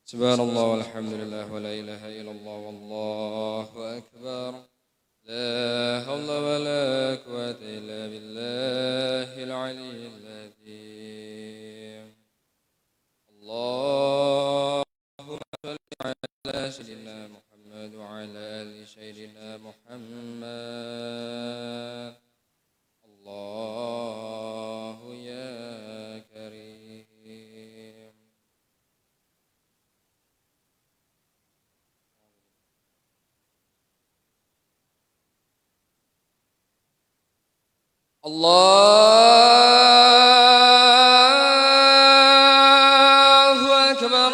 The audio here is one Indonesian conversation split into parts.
سبحان الله والحمد لله ولا إله إلا الله والله أكبر. لا حول ولا قوة إلا بالله العلي العظيم. اللهم صل على سيدنا محمد وعلى آل سيدنا محمد. الله يا كريم. الله أكبر.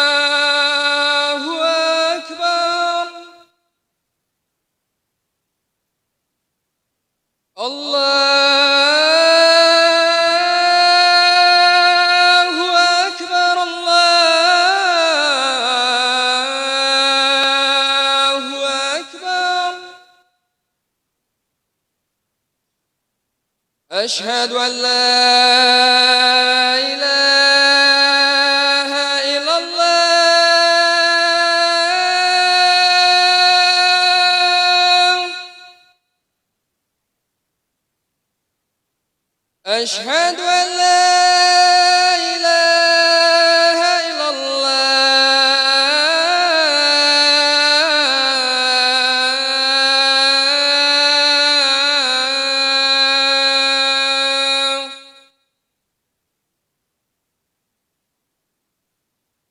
الله أكبر. الله أكبر. الله أكبر. أشهد أن لا إله إلا الله. أشهد أن لا إله إلا الله.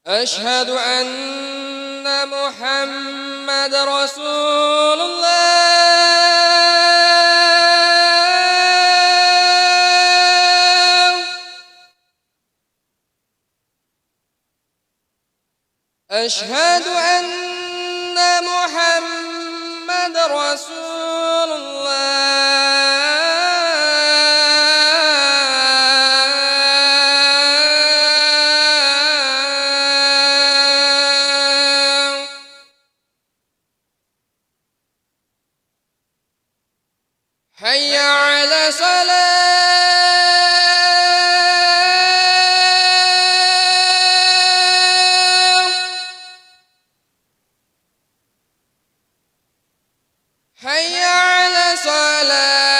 أشهد أن محمد رسول الله. أشهد أن محمد رسول الله. حي على صلاة. حي على صلاة.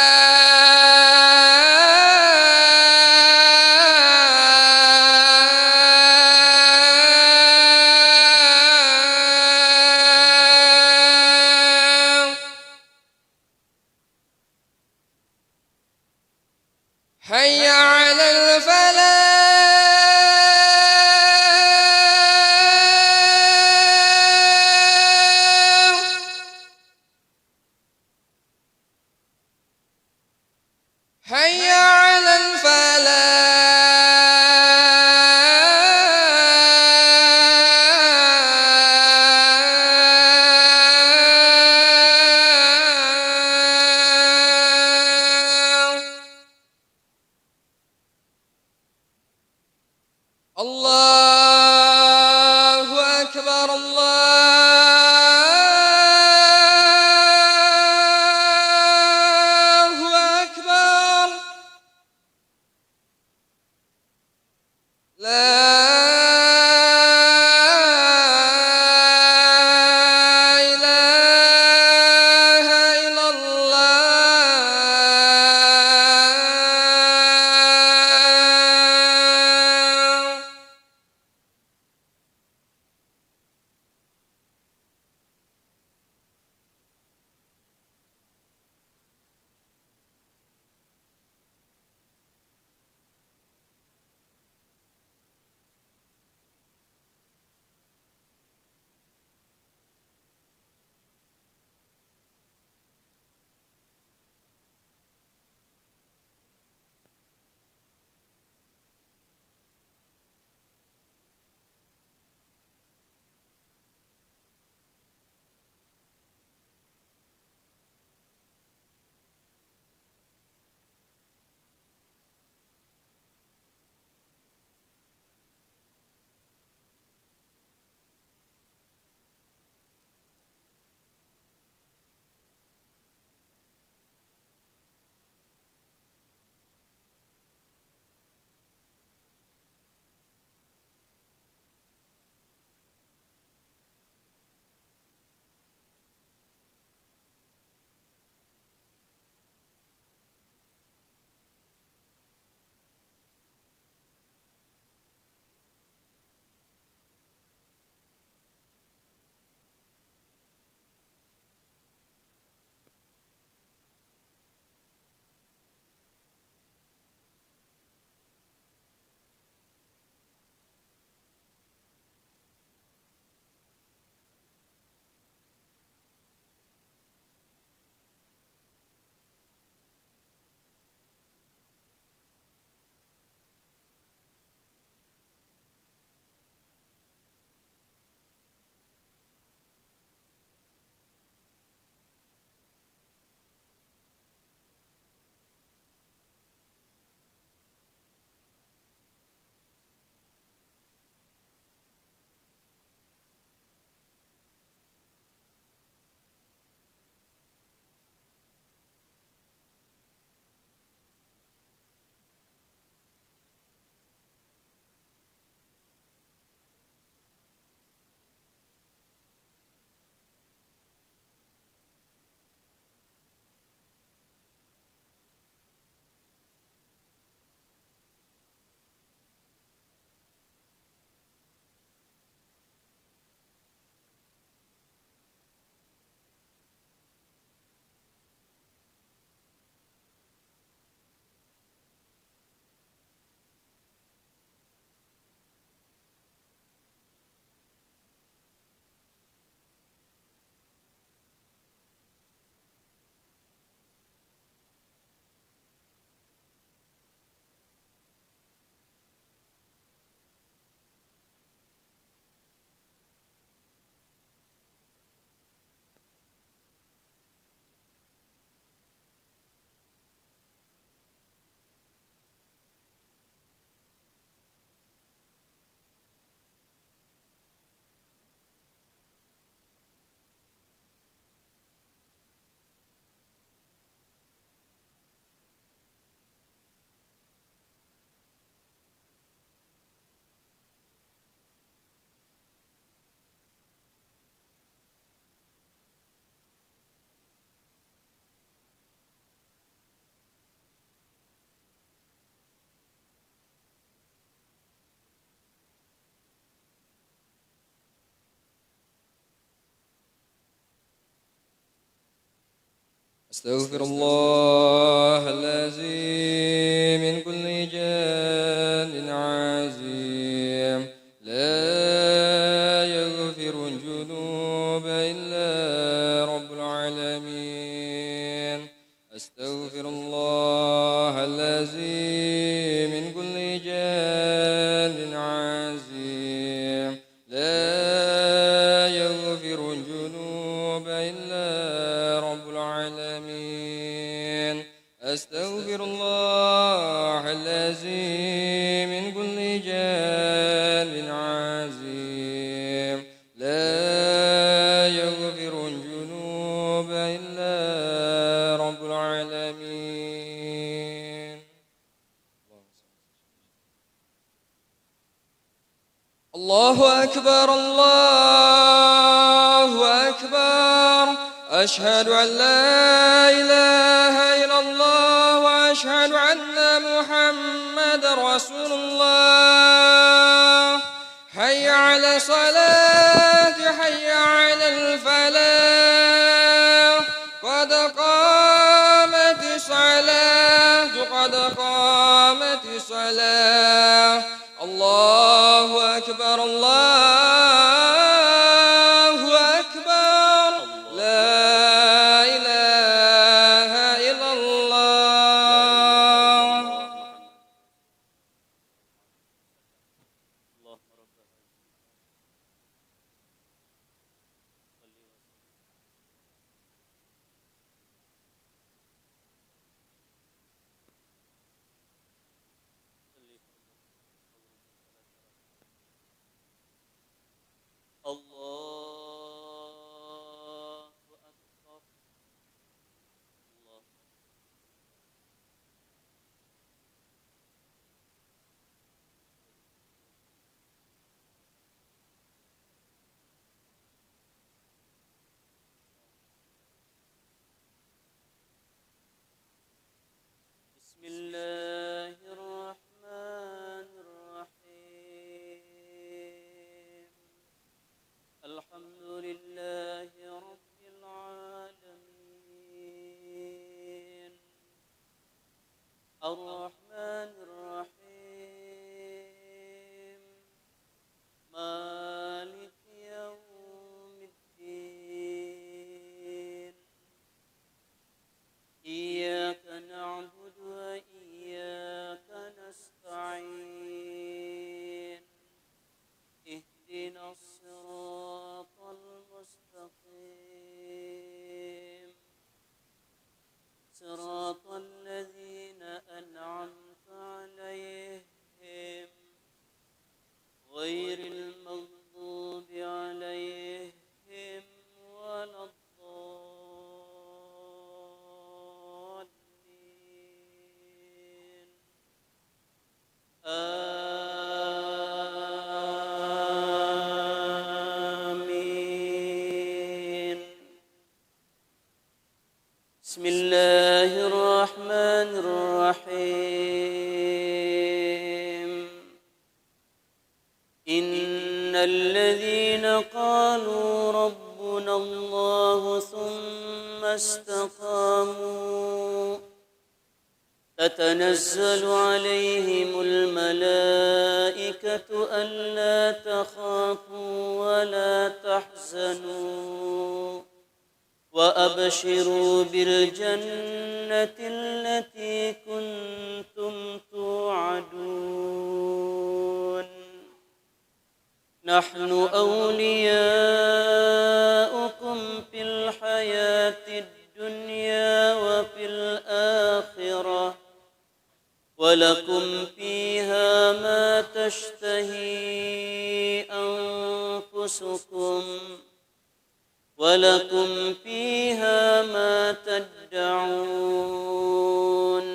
حي على الفلاح. حي على الفلاح. الله أكبر. الله أكبر. لا إله إلا الله. أستغفر الله العظيم من كل جان عظيم لا يغفر الذنوب إلا رب العالمين. أستغفر الله العظيم من كل جان عظيم لا يغفر الذنوب إلا رب العالمين. أستغفر الله العظيم من كل جان عظيم لا يغفر الذنوب إلا رب العالمين. الله أكبر الله أكبر. أشهد أن لا إله إلا الله وأشهد أن محمد رسول الله. حي على الصلاة حي على الفلاح قد قامت الصلاة قد قامت الصلاة. الله أكبر الله أكبر. لا إله إلا الله. بسم الله الرحمن الرحيم. الحمد لله رب العالمين الرحمن الرحيم مالك يوم الدين. إياك نعبد وإياك نستعين. اهدنا الصراط المستقيم صراط الذين أنعمت عليهم غير المغضوب عليهم ولا الضالين. آمين. بسم الله الرحمن الرحيم. إن الذين قالوا ربنا الله ثم استقاموا تتنزل عليهم الملائكة ألا تخافوا ولا تحزنوا وأبشروا بالجنة التي كنتم توعدون. نحن أولياؤكم في الحياة الدنيا وفي الآخرة ولكم فيها ما تشتهي أنفسكم ولكم فيها ما تدعون.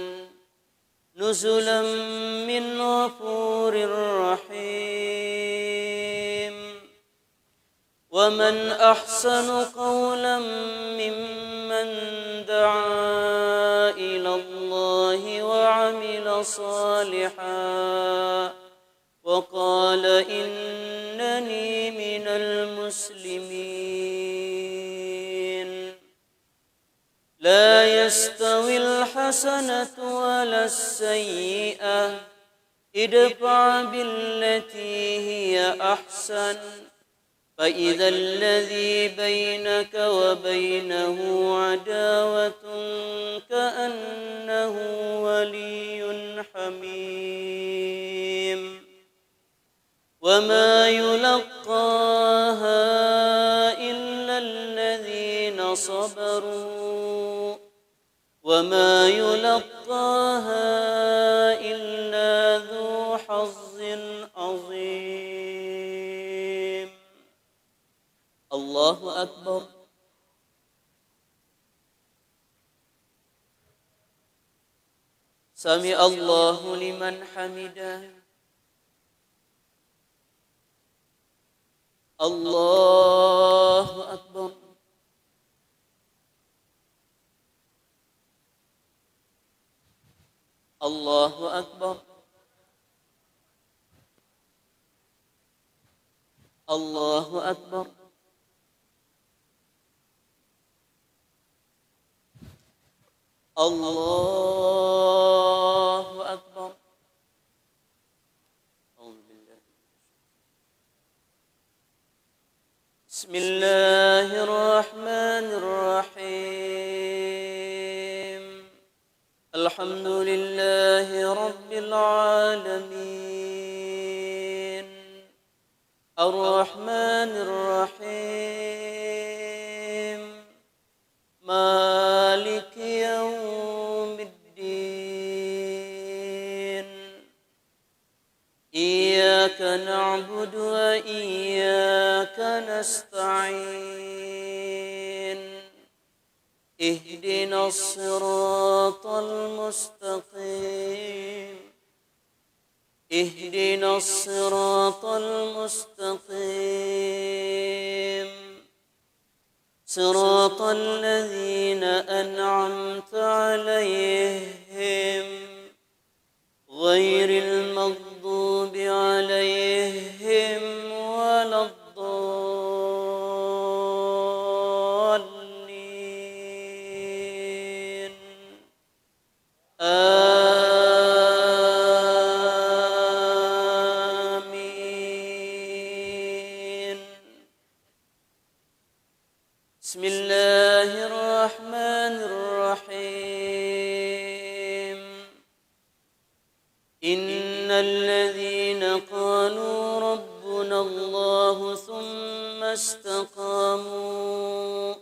نزلا من غفور رحيم. ومن أحسن قولا ممن دعا إلى الله وعمل صالحا وقال إنني من المسلمين. لا يستوي الحسنة ولا السيئة ادفع بالتي هي أحسن فإذا الذي بينك وبينه عداوة كأنه ولي حميم وما يلقاها إلا الذين صبروا وما يلقاها إلا ذو حظ عظيم. الله أكبر. سمع الله لمن حمده. الله أكبر. الله أكبر. الله أكبر. الله أكبر. أعوذ بالله. بسم الله الرحمن الرحيم. الحمد لله رب العالمين الرحمن الرحيم مالك يوم الدين إياك نعبد وإياك نستعين اهدنا الصراط المستقيم اهدنا الصراط المستقيم صراط الذين أنعمت عليهم غير المغضوب عليهم ولا الضالين آمين. بسم الله الرحمن الرحيم. إن الذين قالوا ربنا الله ثم استقاموا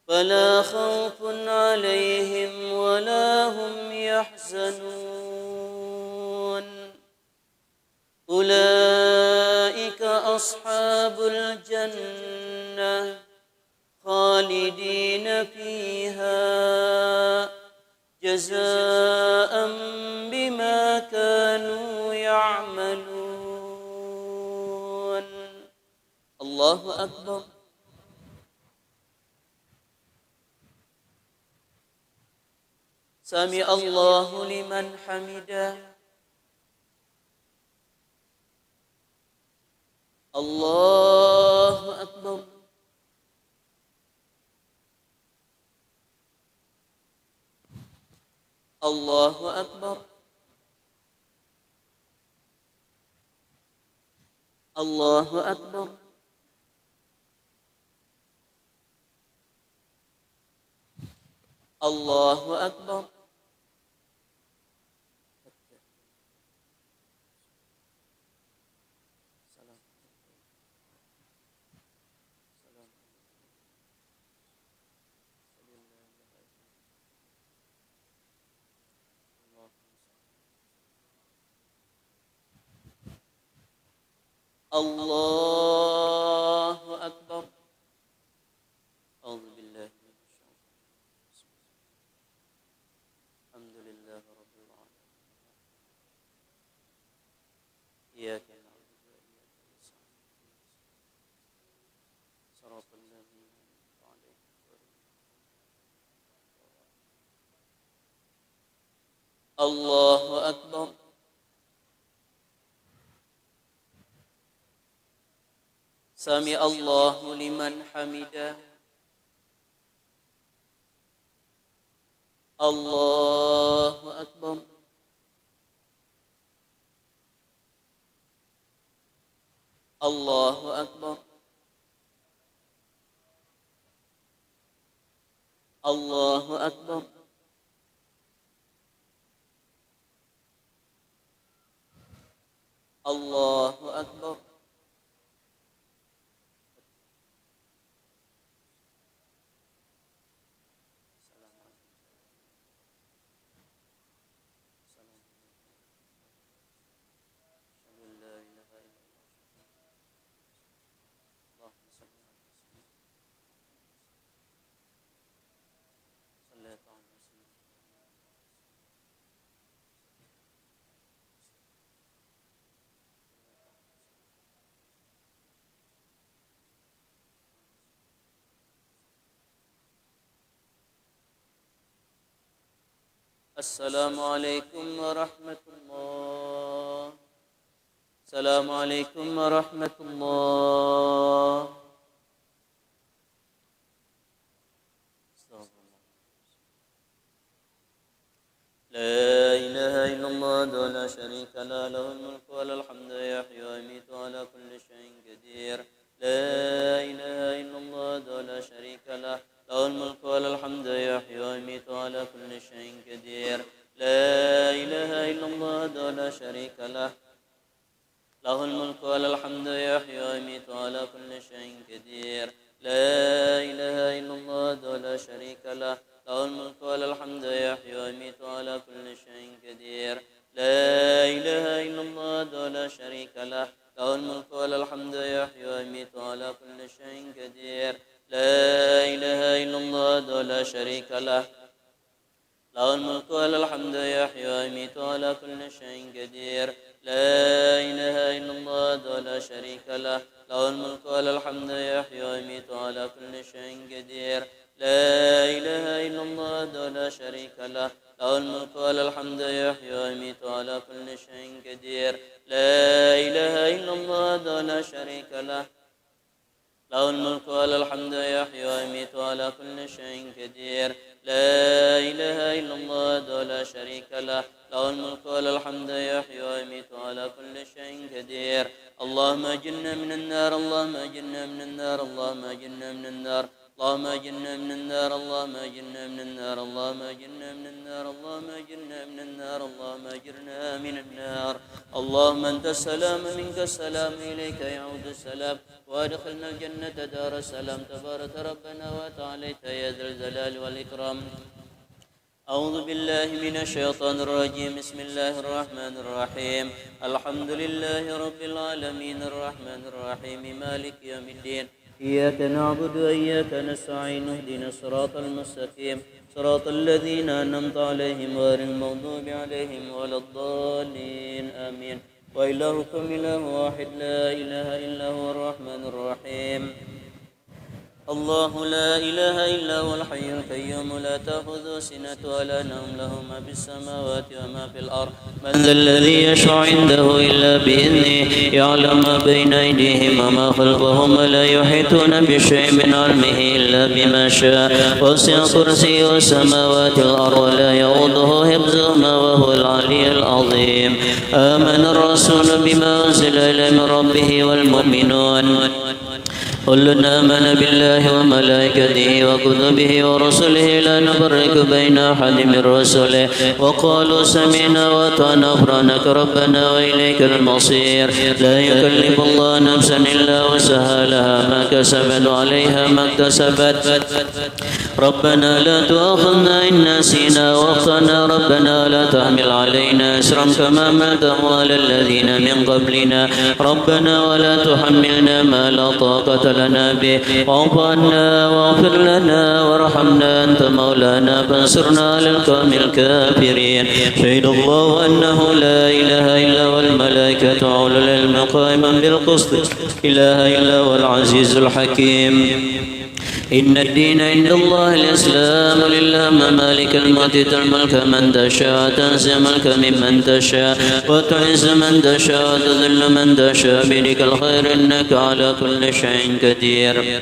فلا خوف عليهم ولا هم يحزنون أولئك أصحاب الجنة خالدين فيها جزاء بما كانوا يعملون. الله أكبر. سمع الله لمن حمده. الله أكبر. الله أكبر. الله أكبر. الله أكبر. الله أكبر. أعوذ بالله من الشيطان الرجيم. الحمد لله رب العالمين. إياك نعبد وإياك نستعين صراط الذين أنعمت عليهم غير المغضوب عليهم. الله أكبر. سمع الله لمن حمده. الله أكبر. الله أكبر. الله أكبر. الله أكبر. السلام عليكم ورحمة الله. السلام عليكم ورحمة الله. لا إله إلا الله لا شريك له، له الملك وله الحمد يحيي ويميت على كل شيء قدير. لا إله إلا الله لا شريك له، له الملك وله الحمد يحيي ويميت على كل شيء قدير. لا إله إلا الله لا شريك له، له الملك وله الحمد يحيي ويميت على كل شيء قدير. لا إله إلا الله لا شريك له، له الملك وله الحمد يحيي ويميت على كل شيء قدير. لا إله إلا الله لا شريك له، له الملك وله الحمد يحيي ويميت على كل شيء قدير. لا إله إلا الله لا شريك له، له الملك وله الحمد يحيي ويميت على كل شيء قدير. لا إله إلا الله لا شريك له، له الملك وله الحمد يحيي ويميت على كل شيء قدير. لا إله إلا الله لا شريك له، له الملك وله الحمد يحيي ويميت على كل شيء قدير. لا إله إلا الله لا شريك له، له الملك وله الحمد يحيي ويميت على كل شيء قدير. لا إله إلا الله لا شريك له، له الملك وله الحمد يحيي ويميت على كل شيء قدير. اللهم أجرنا من النار، اللهم أجرنا من النار، اللهم أجرنا من النار، اللهم أجرنا من النار، اللهم أجرنا من النار، اللهم أجرنا من النار، اللهم أجرنا من النار، اللهم أجرنا من النار. اللهم أنت السلام منك السلام، إليك يعود السلام، وادخلنا الجنة دار السلام. تبارك ربنا وتعاليت يا ذا الجلال والإكرام. أعوذ بالله من الشيطان الرجيم. بسم الله الرحمن الرحيم. الحمد لله رب العالمين، الرحمن الرحيم، مالك يوم الدين. إياك نعبد وإياك نستعين، اهدنا الصراط المستقيم، صراط الذين أنعمت عليهم غير المغضوب عليهم ولا الضالين، آمين. وإلهكم إله واحد لا إله إلا هو الرحمن الرحيم. الله لا إله إلا هو الحي القيوم، لا تأخذه سنة ولا نوم، له ما في السماوات وما في الأرض. من ذا الذي يشفع عنده إلا بإذنه، يعلم ما بين أيديهم وما خلفهم، ولا يحيطون بشيء من علمه إلا بما شاء. وسع كرسيه السماوات والأرض، ولا يؤوده حفظهما وهو العلي العظيم. آمن الرسول بما أنزل إليه من ربه والمؤمنون، كل آمن بالله وملائكته وكتبه ورسله، لا نفرق بين أحد من رسله، وقالوا سمعنا وأطعنا غفرانك ربنا وإليك المصير. لا يكلف الله نفسا إلا وسعها، لها ما كسبت وعليها ما اكتسبت. ربنا لا تؤاخذنا إن نسينا وأخطأنا، ربنا لا تحمل علينا إصرا كما حملته على الذين من قبلنا، ربنا ولا تحملنا ما لا طاقة لنا به، واعف عنا واغفر لنا وارحمنا، أنت مولانا فانصرنا على القوم الكافرين. شهد الله أنه لا إله إلا هو، والملائكة وأولو العلم قائما بالقسط، إله إلا هو العزيز الحكيم. إن الدين عند الله الإسلام، لله ممالك الموت، الملك من تشاء، تنزع الملك ممن تشاء، وتعز من تشاء، وتذل من تشاء، بيدك الخير إنك على كل شيء قدير.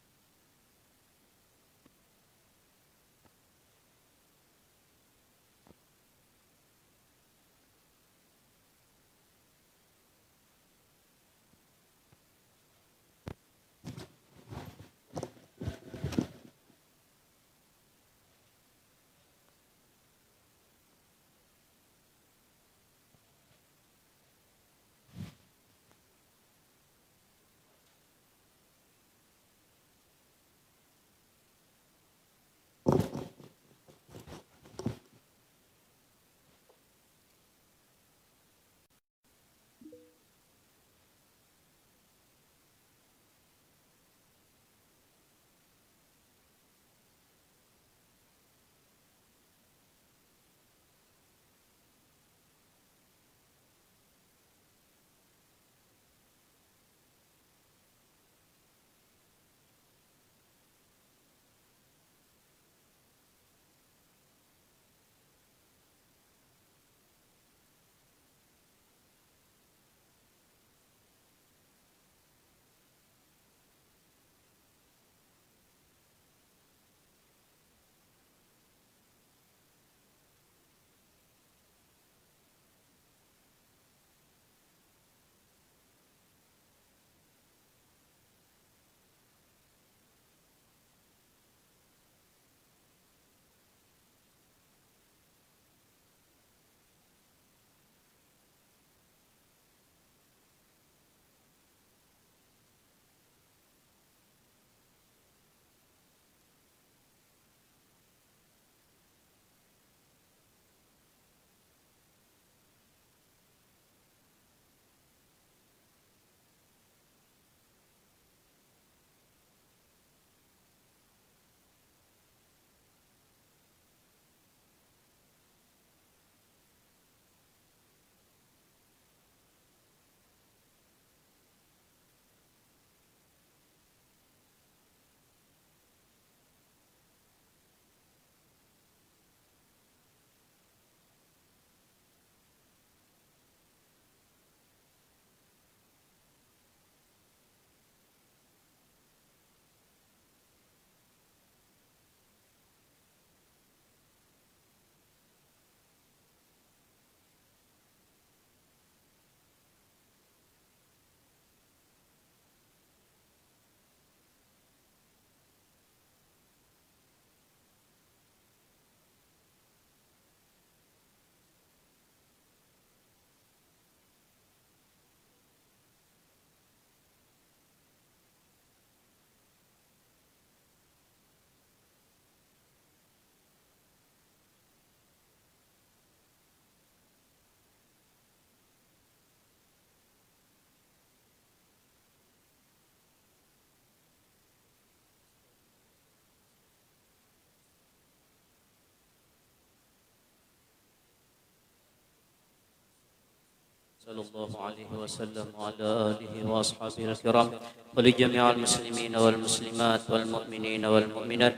صلى الله عليه وسلم وعلى آله وأصحابه الكرام ولجميع المسلمين والمسلمات والمؤمنين والمؤمنات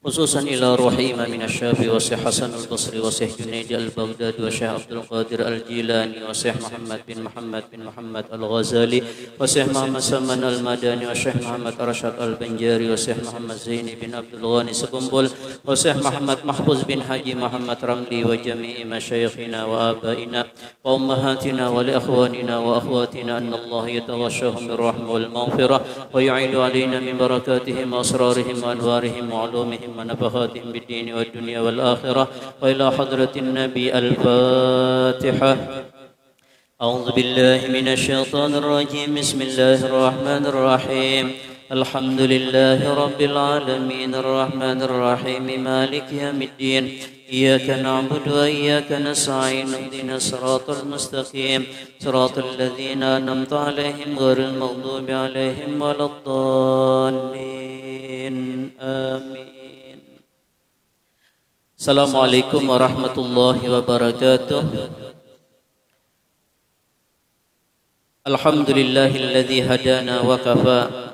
خصوصا إلى روح إمام الشافعي وشيخ حسن البصري وشيخ جنيد البغدادي وشيخ عبد القادر الجيلاني وشيخ محمد بن محمد الغزالي وشيخ محمد سلمان المداني وشيخ محمد أرشد البنجاري وشيخ محمد زين بن عبد الغني سبنبل وشيخ محمد محفوظ بن حاجي محمد رملي وجميع مشايخنا وآبائنا وأمهاتنا ولإخواننا وأخواتنا أن الله يتغشاهم بالرحمة والمغفرة ويعيد علينا من بركاتهم وأسرارهم وأنوارهم وعلومهم ونفحاتهم بالدين والدنيا والآخرة وإلى حضرة النبي الفاتحة. أعوذ بالله من الشيطان الرجيم. بسم الله الرحمن الرحيم. الحمد لله رب العالمين الرحمن الرحيم مالك يوم الدين إياك نعبد وإياك نستعين اهدنا الصراط المستقيم صراط الذين أنعمت عليهم غير المغضوب عليهم ولا الضالين آمين. Assalamualaikum warahmatullahi wabarakatuh. Alhamdulillahilladzi hadana wa kafa.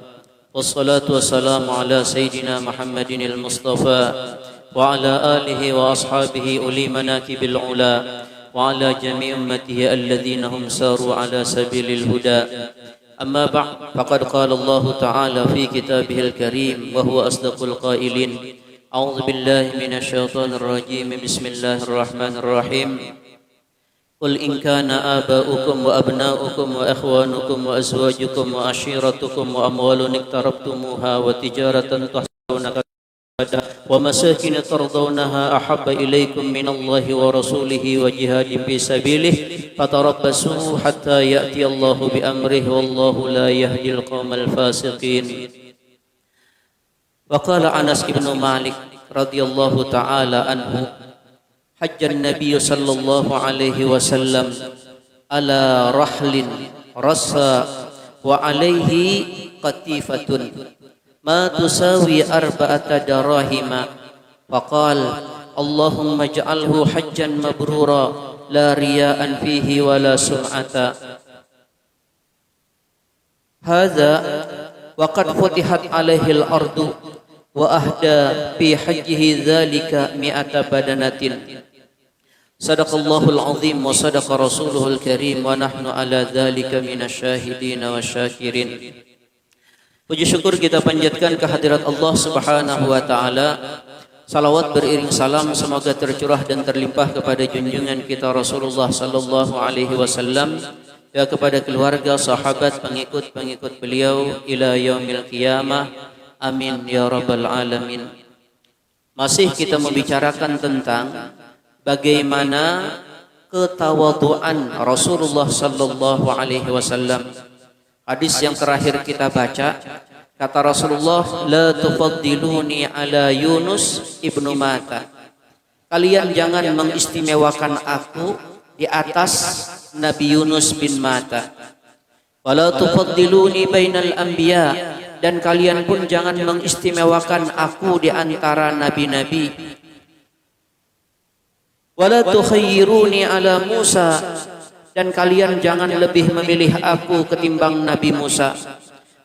Wassalatu wassalamu ala sayyidina Muhammadin al-Mustafa wa ala alihi wa ashabihi uli manakibil ula wa ala jami' ummatihi alladhina hum saru ala sabilil huda. Amma ba'd, faqad qala Allah ta'ala fi kitabihil karim wa huwa asdaqul qailin. أعوذ بالله من الشيطان الرجيم. بسم الله الرحمن الرحيم. قل إن كان آباؤكم وأبناؤكم وإخوانكم وأزواجكم وعشيرتكم وأموال اقترفتموها وتجارة تحصونها ومساكن ترضونها أحب إليكم من الله ورسوله وجهاد في سبيله فتربصوا حتى يأتي الله بأمره والله لا يهدي القوم الفاسقين. وقال أنس بن مالك رضي الله تعالى عنه حج النبي صلى الله عليه وسلم على رحل رصى وعليه قتيفة ما تساوي 4 دراهم فقال اللهم اجعله حجا مبرورا لا رياء فيه ولا سمعة. هذا وقد فتحت عليه الأرض وأهدى في حجه ذلك 100 بدنة. صدق الله العظيم وصدق رسوله الكريم ونحن على ذلك من الشاهدين والشاكرين. Puji syukur kita panjatkan kehadirat Allah Subhanahu wa taala. Salawat beriring salam semoga tercurah dan terlimpah kepada junjungan kita Rasulullah sallallahu alaihi wasallam, ya kepada keluarga, sahabat, pengikut beliau ila yaumil qiyamah. Amin ya rabbal alamin. Masih kita membicarakan tentang bagaimana ketawaduan Rasulullah sallallahu alaihi wasallam. Hadis yang terakhir kita baca, kata Rasulullah, la tufaddiluni ala Yunus ibnu Matta. Kalian jangan mengistimewakan aku di atas Nabi Yunus bin Matta. Wala tufaddiluni bainal anbiya, dan kalian pun jangan mengistimewakan aku di antara nabi-nabi. Wala tukhayyiruni ala Musa, dan kalian jangan lebih memilih aku ketimbang Nabi Musa.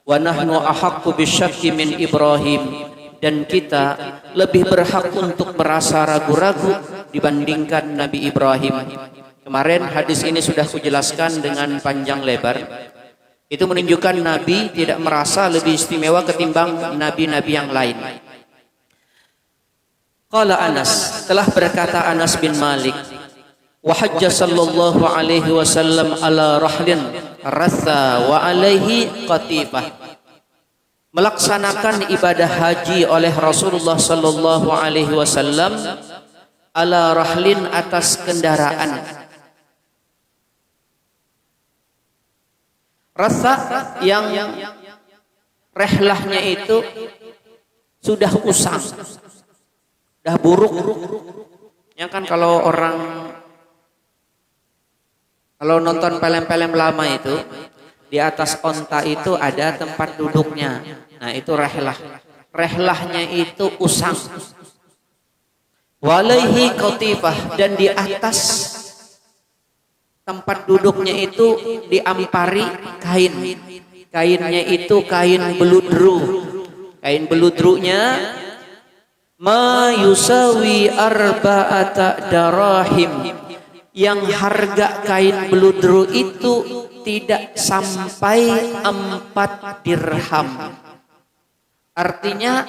Wa nahnu ahaqqu bisyakki min Ibrahim, dan kita lebih berhak untuk merasa ragu-ragu dibandingkan Nabi Ibrahim. Kemarin hadis ini sudah kujelaskan dengan panjang lebar. Itu menunjukkan Nabi tidak merasa lebih istimewa ketimbang nabi-nabi yang lain. Qala Anas, telah berkata Anas bin Malik, wa hajja sallallahu alaihi wasallam ala rahlin ratha wa alaihi qatifah. Melaksanakan ibadah haji oleh Rasulullah sallallahu alaihi wasallam ala rahlin, atas kendaraan. Rasa yang rehlahnya itu sudah usang, sudah buruk. Ya kan kalau nonton film-film lama itu, di atas onta itu ada tempat duduknya. Nah itu rehlah. Rehlahnya itu usang. Walaihi qatifah, dan di atas tempat duduknya itu diampari kain. Kainnya itu kain beludru. Kain beludrunya ma yusawi arba'ata darahim, yang harga kain beludru itu tidak sampai 4 dirham. Artinya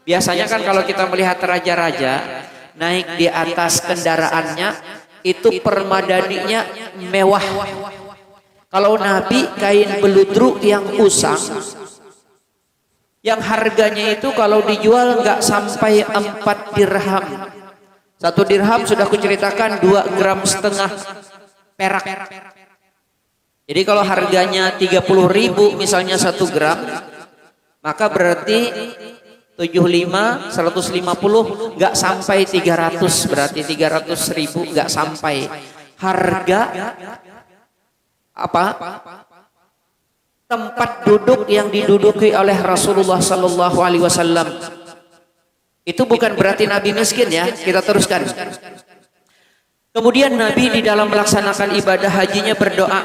biasanya kan kalau kita melihat raja-raja naik di atas kendaraannya itu permadaninya mewah. Kalau Nabi kain beludru yang usang, yang harganya itu kalau dijual nggak sampai 4 dirham. 1 dirham sudah kuceritakan 2,5 gram perak. Jadi kalau harganya 30.000 misalnya 1 gram, maka berarti 75, 150 nggak sampai 300, berarti 300.000 nggak sampai. Harga apa? Tempat duduk yang diduduki oleh Rasulullah Sallallahu Alaihi Wasallam. Itu bukan berarti Nabi miskin ya. Kita teruskan. Kemudian Nabi di dalam melaksanakan ibadah hajinya berdoa,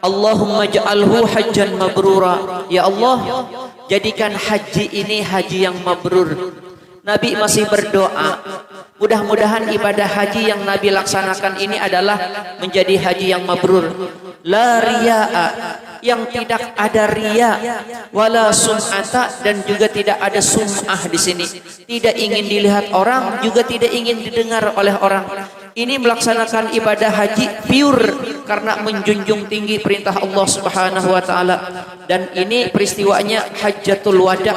Allahumma ja'alhu hajjan mabrura. Ya Allah, jadikan haji ini haji yang mabrur. Nabi masih berdoa, mudah-mudahan ibadah haji yang Nabi laksanakan ini adalah menjadi haji yang mabrur. La riya'a, yang tidak ada riya, wala sum'ata, dan juga tidak ada sum'ah di sini. Tidak ingin dilihat orang, juga tidak ingin didengar oleh orang. Ini melaksanakan ibadah haji pure karena menjunjung tinggi perintah Allah Subhanahu wa taala. Dan ini peristiwanya Hajjatul Wada,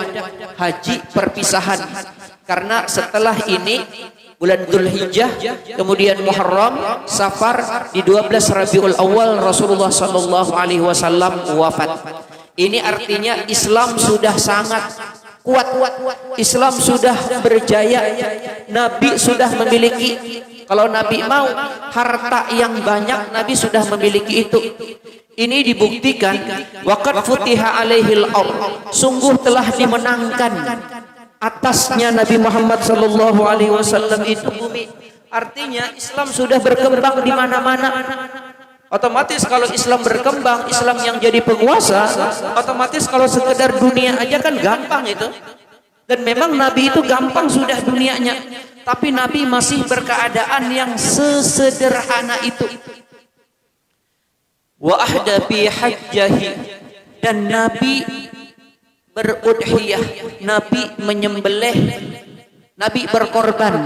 haji perpisahan. Karena setelah ini bulan Dzulhijjah, kemudian Muharram, Safar, di 12 Rabiul Awal Rasulullah sallallahu alaihi wasallam wafat. Ini artinya Islam sudah sangat kuat. Islam sudah berjaya. Nabi sudah memiliki, kalau Nabi mau harta yang banyak, Nabi sudah memiliki itu. Ini dibuktikan waqad futiha alaihil ardh, sungguh telah dimenangkan atasnya Nabi Muhammad sallallahu alaihi wasallam itu bumi. Artinya Islam sudah berkembang di mana-mana. Otomatis kalau Islam berkembang, Islam yang jadi penguasa, otomatis kalau sekedar dunia aja kan gampang itu. Dan memang Nabi itu gampang sudah dunianya, tapi Nabi masih berkeadaan yang sesederhana itu. Wa ahda fi hajjahi, dan Nabi berudhiyah, Nabi menyembelih, Nabi berkorban.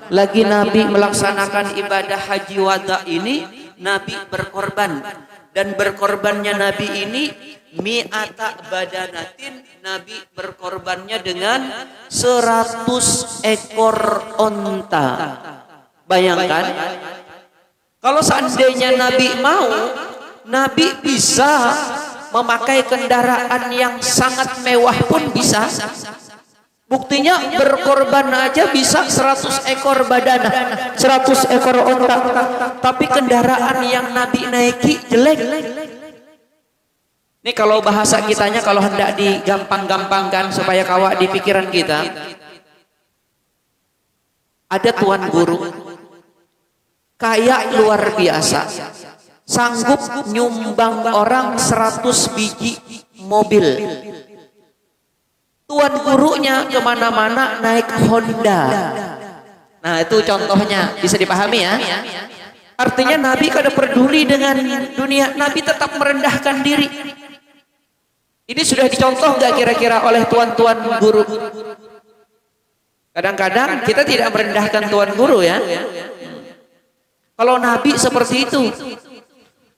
Lagi Nabi melaksanakan ibadah haji wada ini, Nabi berkorban. Dan berkorbannya Nabi ini mi'ata badanatin, Nabi berkorbannya dengan 100 ekor onta. Bayangkan, kalau seandainya Nabi mau, Nabi bisa memakai kendaraan yang sangat mewah pun bisa. Buktinya berkorban aja bisa 100 ekor badana, 100 ekor onta. Tapi kendaraan yang Nabi naiki jelek. Ini kalau bahasa kitanya, kalau hendak digampang-gampangkan supaya kawak di pikiran kita. Ada tuan guru kaya luar biasa, sanggup nyumbang orang 100 biji mobil. Tuan gurunya kemana-mana naik Honda. Nah itu contohnya, bisa dipahami ya. Artinya Nabi kada peduli dengan dunia, Nabi tetap merendahkan diri. Ini sudah dicontoh gak kira-kira oleh tuan-tuan guru? Kadang-kadang kita tidak merendahkan tuan guru ya. Kalau Nabi seperti itu,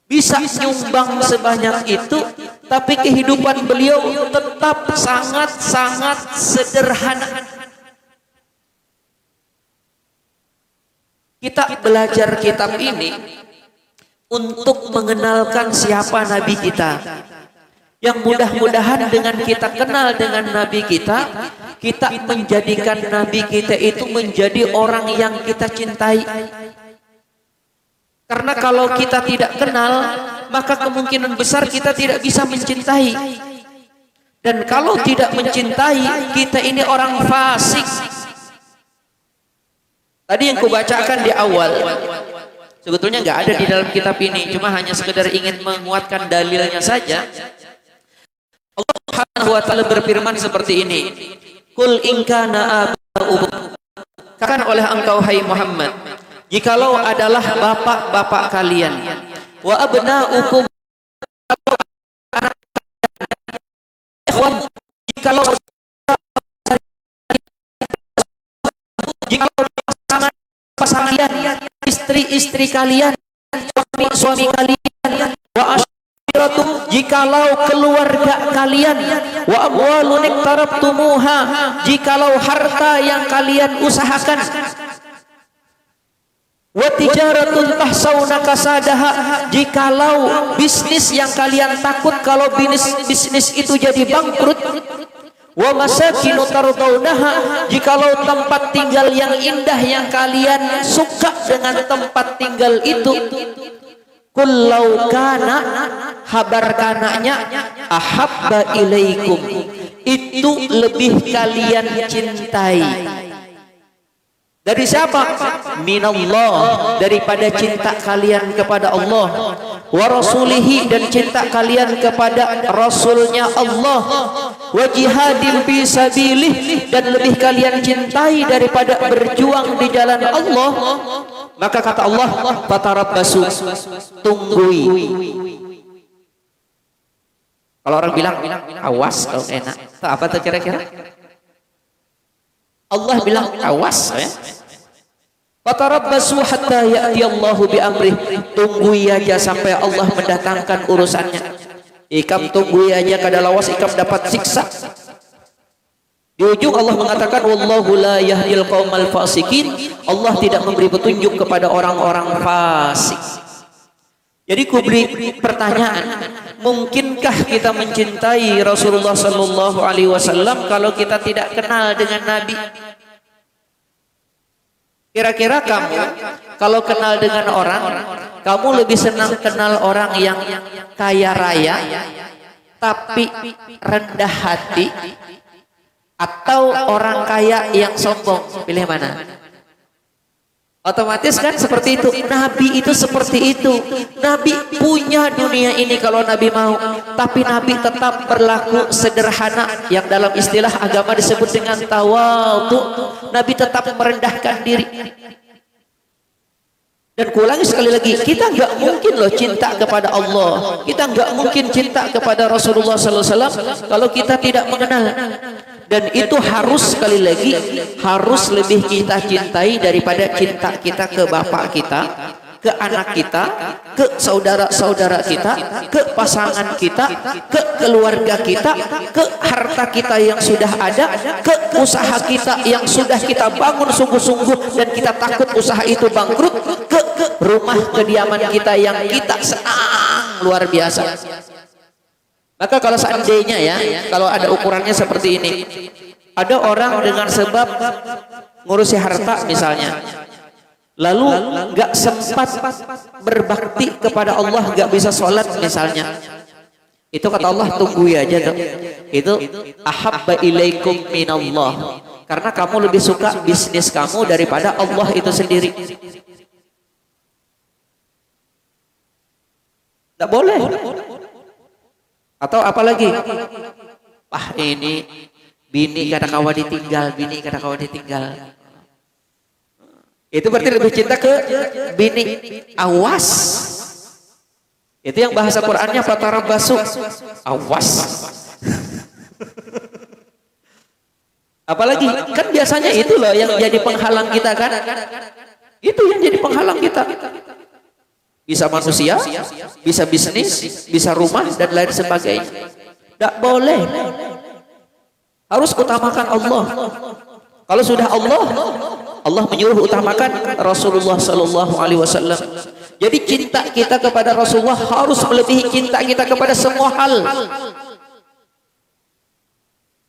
bisa nyumbang sebanyak itu, tapi kehidupan beliau tetap sangat-sangat sederhana. Kita belajar kitab ini untuk mengenalkan siapa Nabi kita. Yang mudah-mudahan dengan kita kenal dengan Nabi kita, kita menjadikan Nabi kita itu menjadi orang yang kita cintai. Karena kalau kita tidak kenal, maka kemungkinan besar kita tidak bisa mencintai. Dan kalau tidak mencintai, kita ini orang fasik. Tadi yang kubacakan di awal, Sebetulnya nggak ada di dalam kitab ini, cuma hanya sekedar ingin menguatkan dalilnya saja. Allah Subhanahu wa taala berfirman seperti ini. Qul in kana aba'ukum, katakan oleh engkau hai Muhammad, jikalau adalah bapak-bapak kalian, wa abna'ukum, ikhwan, jikalau pasangan kalian, istri-istri kalian, suami-suami kalian, wa asyiratum, jikalau keluarga kalian, wa amwalun iqtarabtumuha, jikalau harta yang kalian usahakan, wa tijaratun tahsawna kasadaha, jikalau bisnis yang kalian takut kalau bisnis itu jadi bangkrut, wa masakinu tardaunaha, jikalau tempat tinggal yang indah yang kalian suka dengan tempat tinggal itu, kullau kana, habarkananya, ahabba ilaikum, itu lebih kalian cintai. Dari siapa? Minallah, daripada cinta kalian kepada Allah, wa rasulihi, dan cinta kalian kepada rasulnya Allah, wa jihadin fi sabilih, dan lebih kalian cintai daripada berjuang di jalan Allah. Maka kata Allah, fatarabbasu, tunggui. Kalau orang bilang awas, kalau enak, apa tuh kira-kira? Allah bilang awas ya. Fatarabbasu hatta ya'ti Allahu bi amrih, tunggui aja sampai Allah mendatangkan urusannya. Ikam tunggui aja kadalawas ikam dapat siksa. Di ujung Allah mengatakan wallahu la yahdil qaumal fasikin, Allah tidak memberi petunjuk kepada orang-orang fasik. Jadi kuberi pertanyaan, mungkinkah kita mencintai Rasulullah sallallahu alaihi wasallam kalau kita tidak kenal dengan Nabi? Kira-kira kamu kalau kenal dengan orang, kamu lebih senang kenal orang yang kaya raya tapi rendah hati, atau orang kaya yang sombong? Pilih mana? Otomatis kan seperti itu. Nabi itu seperti itu. Nabi punya dunia ini kalau Nabi mau, tapi Nabi tetap berlaku sederhana, yang dalam istilah agama disebut dengan tawadhu. Nabi tetap merendahkan diri. Dan kuulangi sekali lagi, kita nggak mungkin loh cinta kepada Allah, kita nggak mungkin cinta kepada Rasulullah sallallahu alaihi wasallam kalau kita tidak mengenal. Dan itu harus, sekali lagi, harus lebih kita cintai daripada cinta kita ke bapak kita, ke anak kita, ke saudara-saudara kita, ke pasangan kita, ke keluarga kita, ke harta kita yang sudah ada, ke usaha kita yang sudah kita bangun sungguh-sungguh dan kita takut usaha itu bangkrut, ke rumah kediaman kita yang kita senang luar biasa. Maka kalau seandainya ya, kalau ada ukurannya seperti ini, ada orang dengan sebab ngurusi harta misalnya, lalu nggak sempat berbakti kepada Allah, nggak bisa sholat misalnya, itu kata Allah tunggu aja dong. Itu ahabba ilaikum minallah, karena kamu lebih suka bisnis kamu daripada Allah itu sendiri. Nggak boleh. Atau apalagi, wah ini bini kadang-kawa ditinggal, bini kadang-kawa ditinggal. Itu berarti lebih cinta ke bini. Awas. Itu yang bahasa Qur'annya fatarabbasu. Awas. Apalagi kan biasanya itu loh yang jadi penghalang kita kan. Itu yang jadi penghalang kita. Bisa manusia, bisa bisnis, bisa rumah dan lain sebagainya. Tidak boleh. Harus utamakan Allah. Kalau sudah Allah, Allah menyuruh utamakan Rasulullah sallallahu alaihi wasallam. Jadi cinta kita kepada Rasulullah harus melebihi cinta kita kepada semua hal.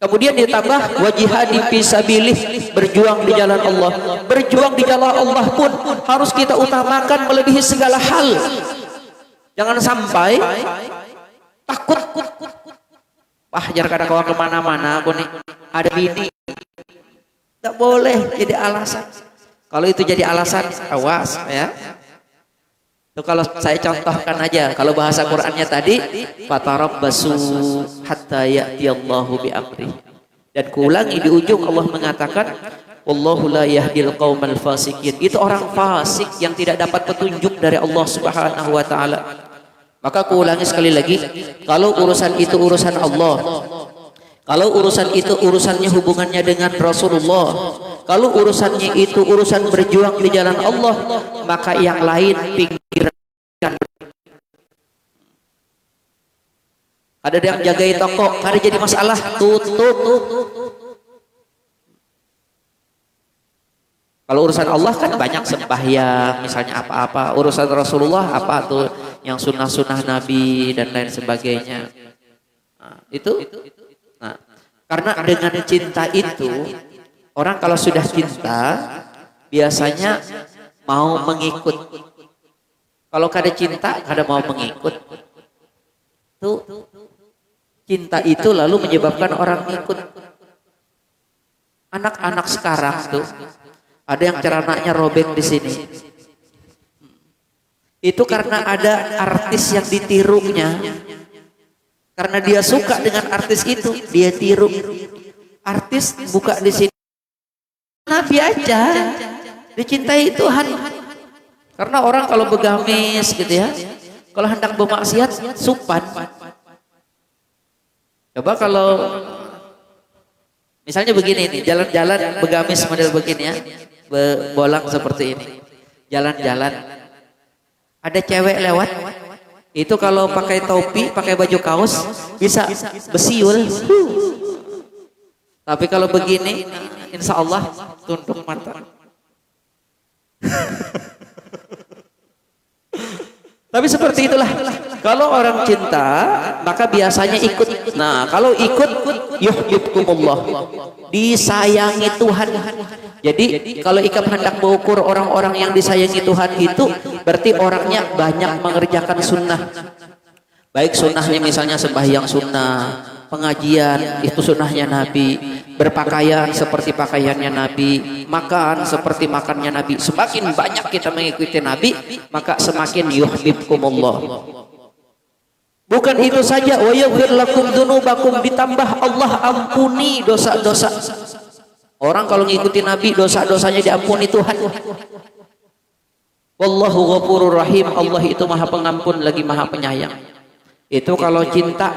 Kemudian ditambah wajihadi fi sabilih, berjuang di jalan Allah. Berjuang di jalan Allah pun harus kita utamakan melebihi segala hal. Jangan sampai takut, wah jar kada kawan kemana-mana aku nih ada bini. Tidak boleh jadi alasan. Kalau itu jadi alasan, awas ya. Itu kalau saya contohkan aja, kalau bahasa Qur'annya tadi, fatarabbasu hatta ya'tiyallahu bi amri. Dan kuulangi di ujung Allah mengatakan, wallahu la yahdil qaumal fasikin. Itu orang fasik yang tidak dapat petunjuk dari Allah Subhanahu wa taala. Maka kuulangi sekali lagi, kalau urusan itu urusan Allah, kalau urusan itu urusannya hubungannya dengan Rasulullah, kalau urusannya itu urusan berjuang di jalan Allah, maka yang lain pinggirkan. Ada yang jagai toko, ada jadi masalah, tutup. Kalau urusan Allah kan banyak sembahyang, misalnya apa-apa. Urusan Rasulullah apa tuh yang sunnah-sunnah Nabi dan lain sebagainya. Nah, itu. Nah, karena dengan cinta itu, orang kalau sudah cinta biasanya mau mengikut. Kalau kada cinta, kada mau mengikut. Tuh, cinta itu lalu menyebabkan orang ikut. Anak-anak sekarang tuh ada yang celananya robek di sini. Itu karena ada artis yang ditirunya. Karena dia suka dengan artis itu, dia tiru. Artis buka di sini. Nabi aja dicintai Tuhan. Karena orang kalau begamis gitu ya, kalau hendak bermaksiat supan. Coba kalau misalnya begini nih, jalan-jalan begamis model begini ya, bolang seperti ini. Jalan-jalan, ada cewek lewat, itu kalau pakai topi, pakai baju kaos, bisa besiul. Tapi kalau begini, insya Allah tunduk mata. Tapi seperti itulah. Kalau orang cinta, maka biasanya ikut. Nah, kalau ikut, yuhibbukumullah, disayangi Tuhan. Jadi kalau ikam hendak mengukur orang-orang yang disayangi Tuhan itu, berarti orangnya banyak mengerjakan sunnah. Baik sunnahnya misalnya sembahyang sunnah, pengajian itu sunnahnya Nabi, berpakaian seperti pakaiannya Nabi, makan seperti makannya Nabi. Semakin banyak kita mengikuti Nabi, maka semakin yuhibbukumullah. Bukan itu saja, wa yaghfir lakum dzunubakum, ditambah Allah ampuni dosa-dosa. Orang kalau ngikuti Nabi, dosa-dosanya diampuni Tuhan. Wallahu ghafurur rahim, Allah itu Maha Pengampun lagi Maha Penyayang. Itu kalau cinta,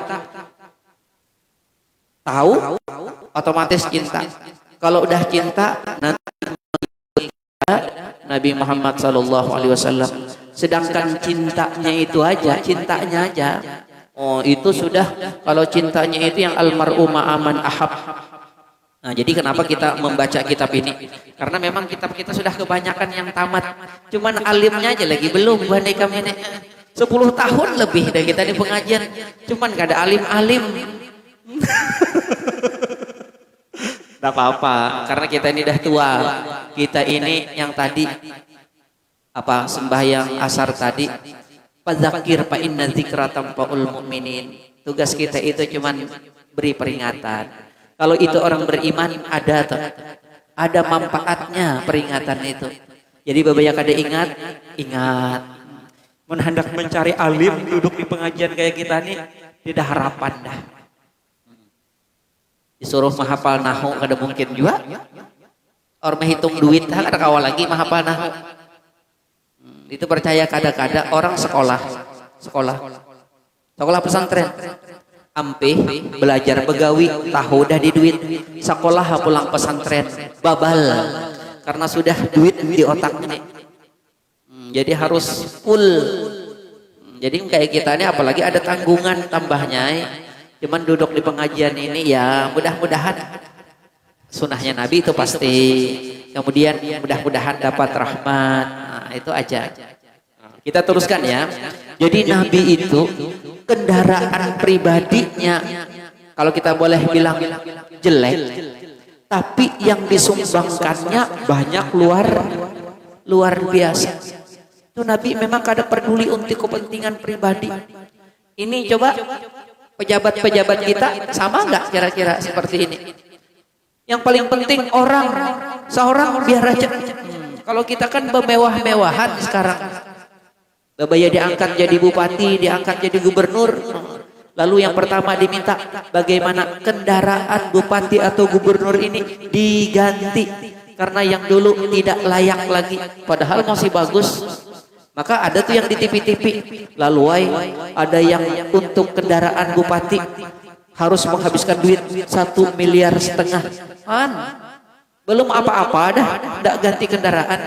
tahu otomatis cinta. Kalau udah cinta nanti Nabi Muhammad SAW. Sedangkan cintanya itu aja, cintanya aja. Oh itu sudah, kalau cintanya itu yang almar'u ma'aman ahab. Nah jadi kenapa kita membaca kitab ini? Karena memang kitab kita sudah kebanyakan yang tamat. Cuman alimnya aja lagi belum. Buat kami ini 10 tahun lebih dari kita di pengajian. Cuman gak ada alim-alim. Tidak apa-apa, karena kita ini dah tua. Kita ini yang tadi apa sembahyang asar tadi, fadzakir fa inna dzikra tanfa'ul mu'minin. Tugas kita itu cuman beri peringatan. Kalau itu orang beriman ada manfaatnya peringatan itu. Jadi beberapa kada ingat. Mun hendak mencari alim duduk di pengajian kayak kita nih tidak harapan dah. Disuruh menghafal nahu kada mungkin juga. Orang menghitung duit ada kawal lagi menghafal nahu. Itu percaya kada-kada orang sekolah pesantren ampe belajar begawi tahu dah di duit, sekolah pulang pesantren babal karena sudah duit di otaknya. Jadi harus full. Jadi kayak kita ini apalagi ada tanggungan tambahnya. Cuman duduk di pengajian ini ya mudah-mudahan sunnahnya Nabi itu pasti. Kemudian mudah-mudahan dapat rahmat. Nah, itu aja. Kita teruskan ya. Jadi Nabi itu kendaraan pribadinya kalau kita boleh bilang jelek, tapi yang disumbangkannya banyak luar biasa. Itu Nabi memang kada peduli untuk kepentingan pribadi. Ini coba pejabat-pejabat kita sama enggak kira-kira seperti ini? Yang paling penting seorang biar aja. Kalau kita kan bermewah-mewahan sekarang. Babaya diangkat jadi bupati, diangkat jadi gubernur. Lalu yang pertama diminta bagaimana kendaraan bupati atau gubernur ini diganti karena yang dulu tidak layak lagi, padahal masih bagus. Maka ada tuh yang di TV-TV, lalu ada yang untuk kendaraan bupati harus menghabiskan duit 1,5 miliar. Belum apa-apa dah, tidak ganti kendaraan.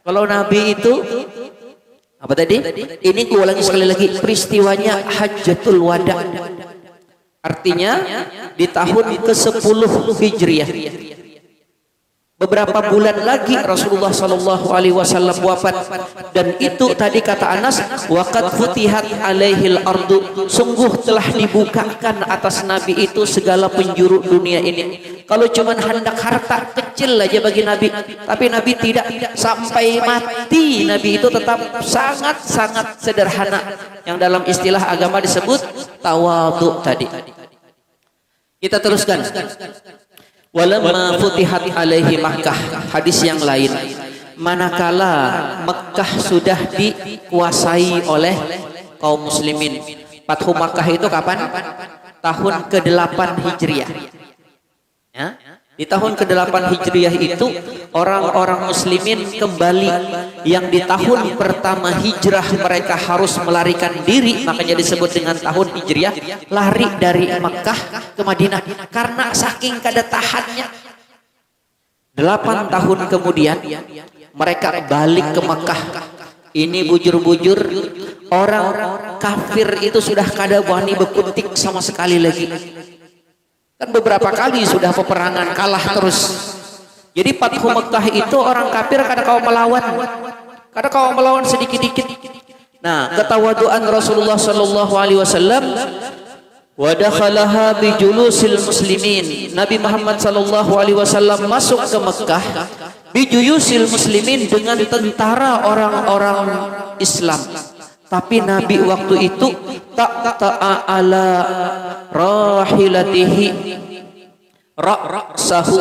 Kalau Nabi itu apa tadi? Ini kuulangi sekali lagi, peristiwanya Hajjatul Wada. Artinya di tahun ke-10 Hijriah. Beberapa bulan lagi Rasulullah sallallahu alaihi wasallam wafat, dan itu tadi kata Anas, waqad futihat alaihil ardu, sungguh telah dibukakan atas Nabi itu segala penjuru dunia ini. Kalau cuman hendak harta kecil aja bagi Nabi, tapi Nabi tidak, sampai mati Nabi itu tetap sangat-sangat sederhana, yang dalam istilah agama disebut tawadhu tadi. Kita teruskan. Walamma futihat alaihi Makkah, hadis yang lain, manakala Mekah sudah dikuasai oleh kaum muslimin. Fathu Makkah itu kapan? Tahun ke-8 Hijriah. Ya? Di tahun ke-8 Hijriah itu orang-orang muslimin kembali, yang di tahun pertama hijrah mereka harus melarikan diri, makanya disebut dengan tahun Hijriah, lari dari Makkah ke Madinah karena saking kada tahannya. 8 tahun kemudian mereka balik ke Makkah. Ini bujur-bujur orang kafir itu sudah kada wani bekutik sama sekali lagi. Kan beberapa kali sudah peperangan kalah terus. Jadi Fathu Makkah itu orang kafir kada kau melawan sedikit-dikit. Nah, ketawaduan Rasulullah sallallahu alaihi wasallam, wa dakhalaha bi julusil muslimin. Nabi Muhammad sallallahu alaihi wasallam masuk ke Mekah bi julusil muslimin dengan tentara orang-orang Islam. Tapi Nabi waktu itu tak ta'ala rahilatihi ra'sahu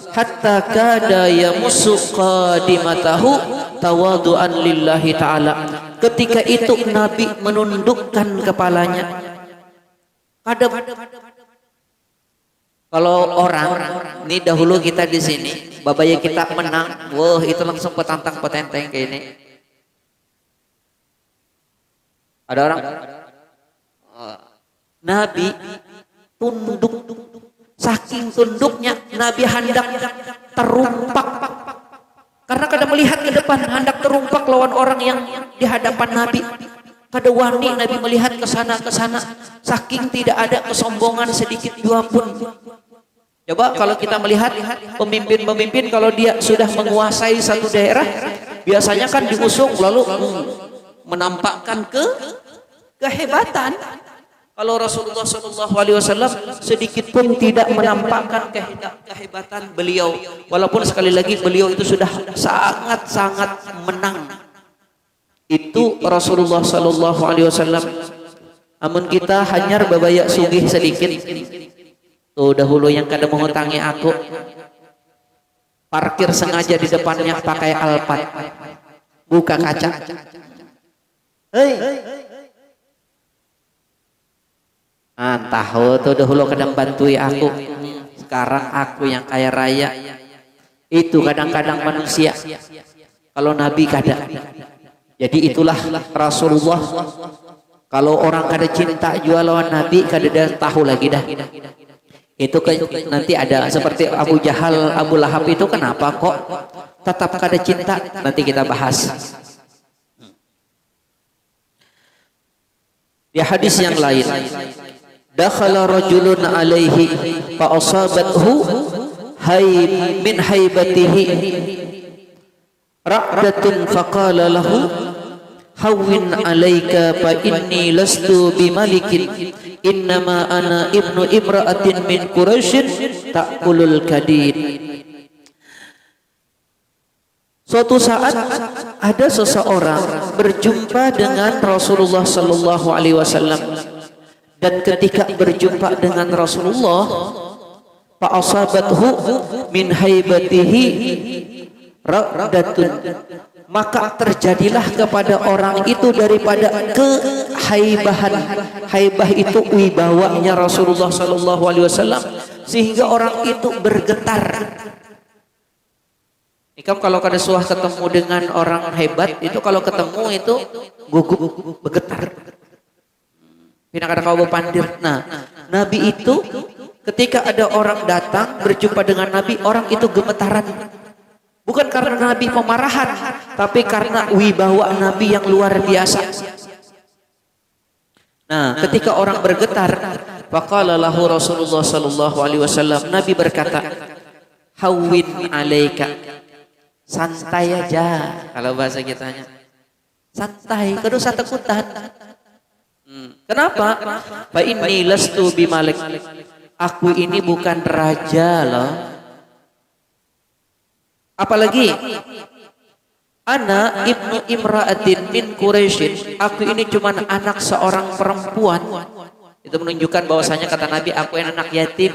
hatta kada yamusu qadimatahu tawadu'an lillahi ta'ala. Ketika itu Nabi menundukkan kepalanya. Kalau orang ini dahulu kita di sini, babaya kita menang, wah itu langsung petantang petenteng kayak ini. Ada orang Nabi tunduk, saking tunduknya Nabi hendak terumpak karena kada melihat ke depan, hendak terumpak lawan orang yang di hadapan Nabi. Kada wani Nabi melihat ke sana, saking tidak ada kesombongan sedikit jua pun. Coba kalau kita melihat pemimpin-pemimpin, kalau dia sudah menguasai satu daerah, biasanya kan diusung lalu menampakkan kehebatan. Kalau Rasulullah SAW sedikit pun tidak menampakkan kehebatan beliau, walaupun sekali lagi beliau itu sudah sangat-sangat menang. Itu Rasulullah SAW. Namun kita hanyar babaya sugih sedikit. Tuh dahulu yang kada mengutangi aku, parkir sengaja di depannya pakai Alphard, buka kaca. Tahu tuh dahulu kadang bantui aku, sekarang aku yang kaya raya. Itu kadang-kadang manusia, kalau Nabi kada. Jadi itulah Rasulullah. Kalau orang kada cinta jual lawan Nabi, kada tahu lagi dah. Itu nanti ada seperti Abu Jahal, Abu Lahab itu kenapa kok tetap kada cinta? Nanti kita bahas. Di hadis yang lain, dakhala rajulun alaihi fa asabathu min haibatihi ra'datun faqala lahu hawwin alayka fa inni lastu bimalikin innama ana ibnu imra'atin min quraisyin ta'kulul kadid. Suatu saat ada seseorang berjumpa dengan Rasulullah sallallahu alaihi wasallam, dan ketika berjumpa dengan Rasulullah, fa asabathu min haibatihi ra'datun, maka terjadilah kepada orang itu daripada kehaibahan. Haibah itu wibawanya Rasulullah sallallahu alaihi wasallam sehingga orang itu bergetar. Ikam kalau kada suah ketemu dengan orang hebat itu kalau ketemu itu gugup bergetar. Pina kada kau bepandir. Nah, Nabi itu ketika ada orang datang berjumpa dengan Nabi, orang itu gemetaran. Bukan karena Nabi pemarahan, tapi karena wibawa Nabi yang luar biasa. Nah, ketika orang bergetar, faqala lahu Rasulullah sallallahu alaihi wasallam, Nabi berkata, "Hawwin 'alaika." Santai aja kalau bahasa kitanya. Santai, kada usah takutan. Kenapa? Fa inni lastu bimalik. Aku ini bukan raja loh. Apalagi ana ibnu imra'atin min Quraisy. Aku ini cuma anak seorang perempuan. Itu menunjukkan bahwasanya kata Nabi, aku ini anak yatim.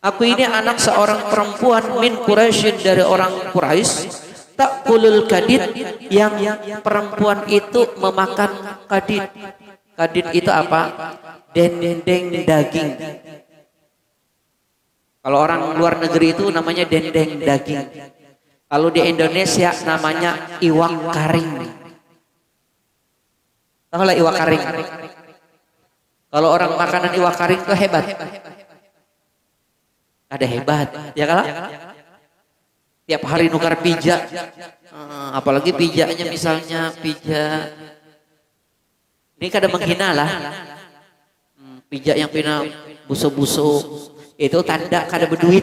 Aku ini anak seorang perempuan min Quraisy, dari orang Quraisy. Takulul kadid, yang perempuan itu memakan kadid. Kadid itu apa? Dendeng daging. Kalau orang luar negeri itu namanya dendeng daging. Kalau di Indonesia namanya iwak karing. Tahu lah iwak karing? Kalau orang makanan iwak karing itu hebat. Ada hebat, ya kan? Tiap hari nukar pija. Apalagi pijanya misalnya pija. Ini kada menghina lah. Pija yang pina buso-buso itu tanda kada berduit.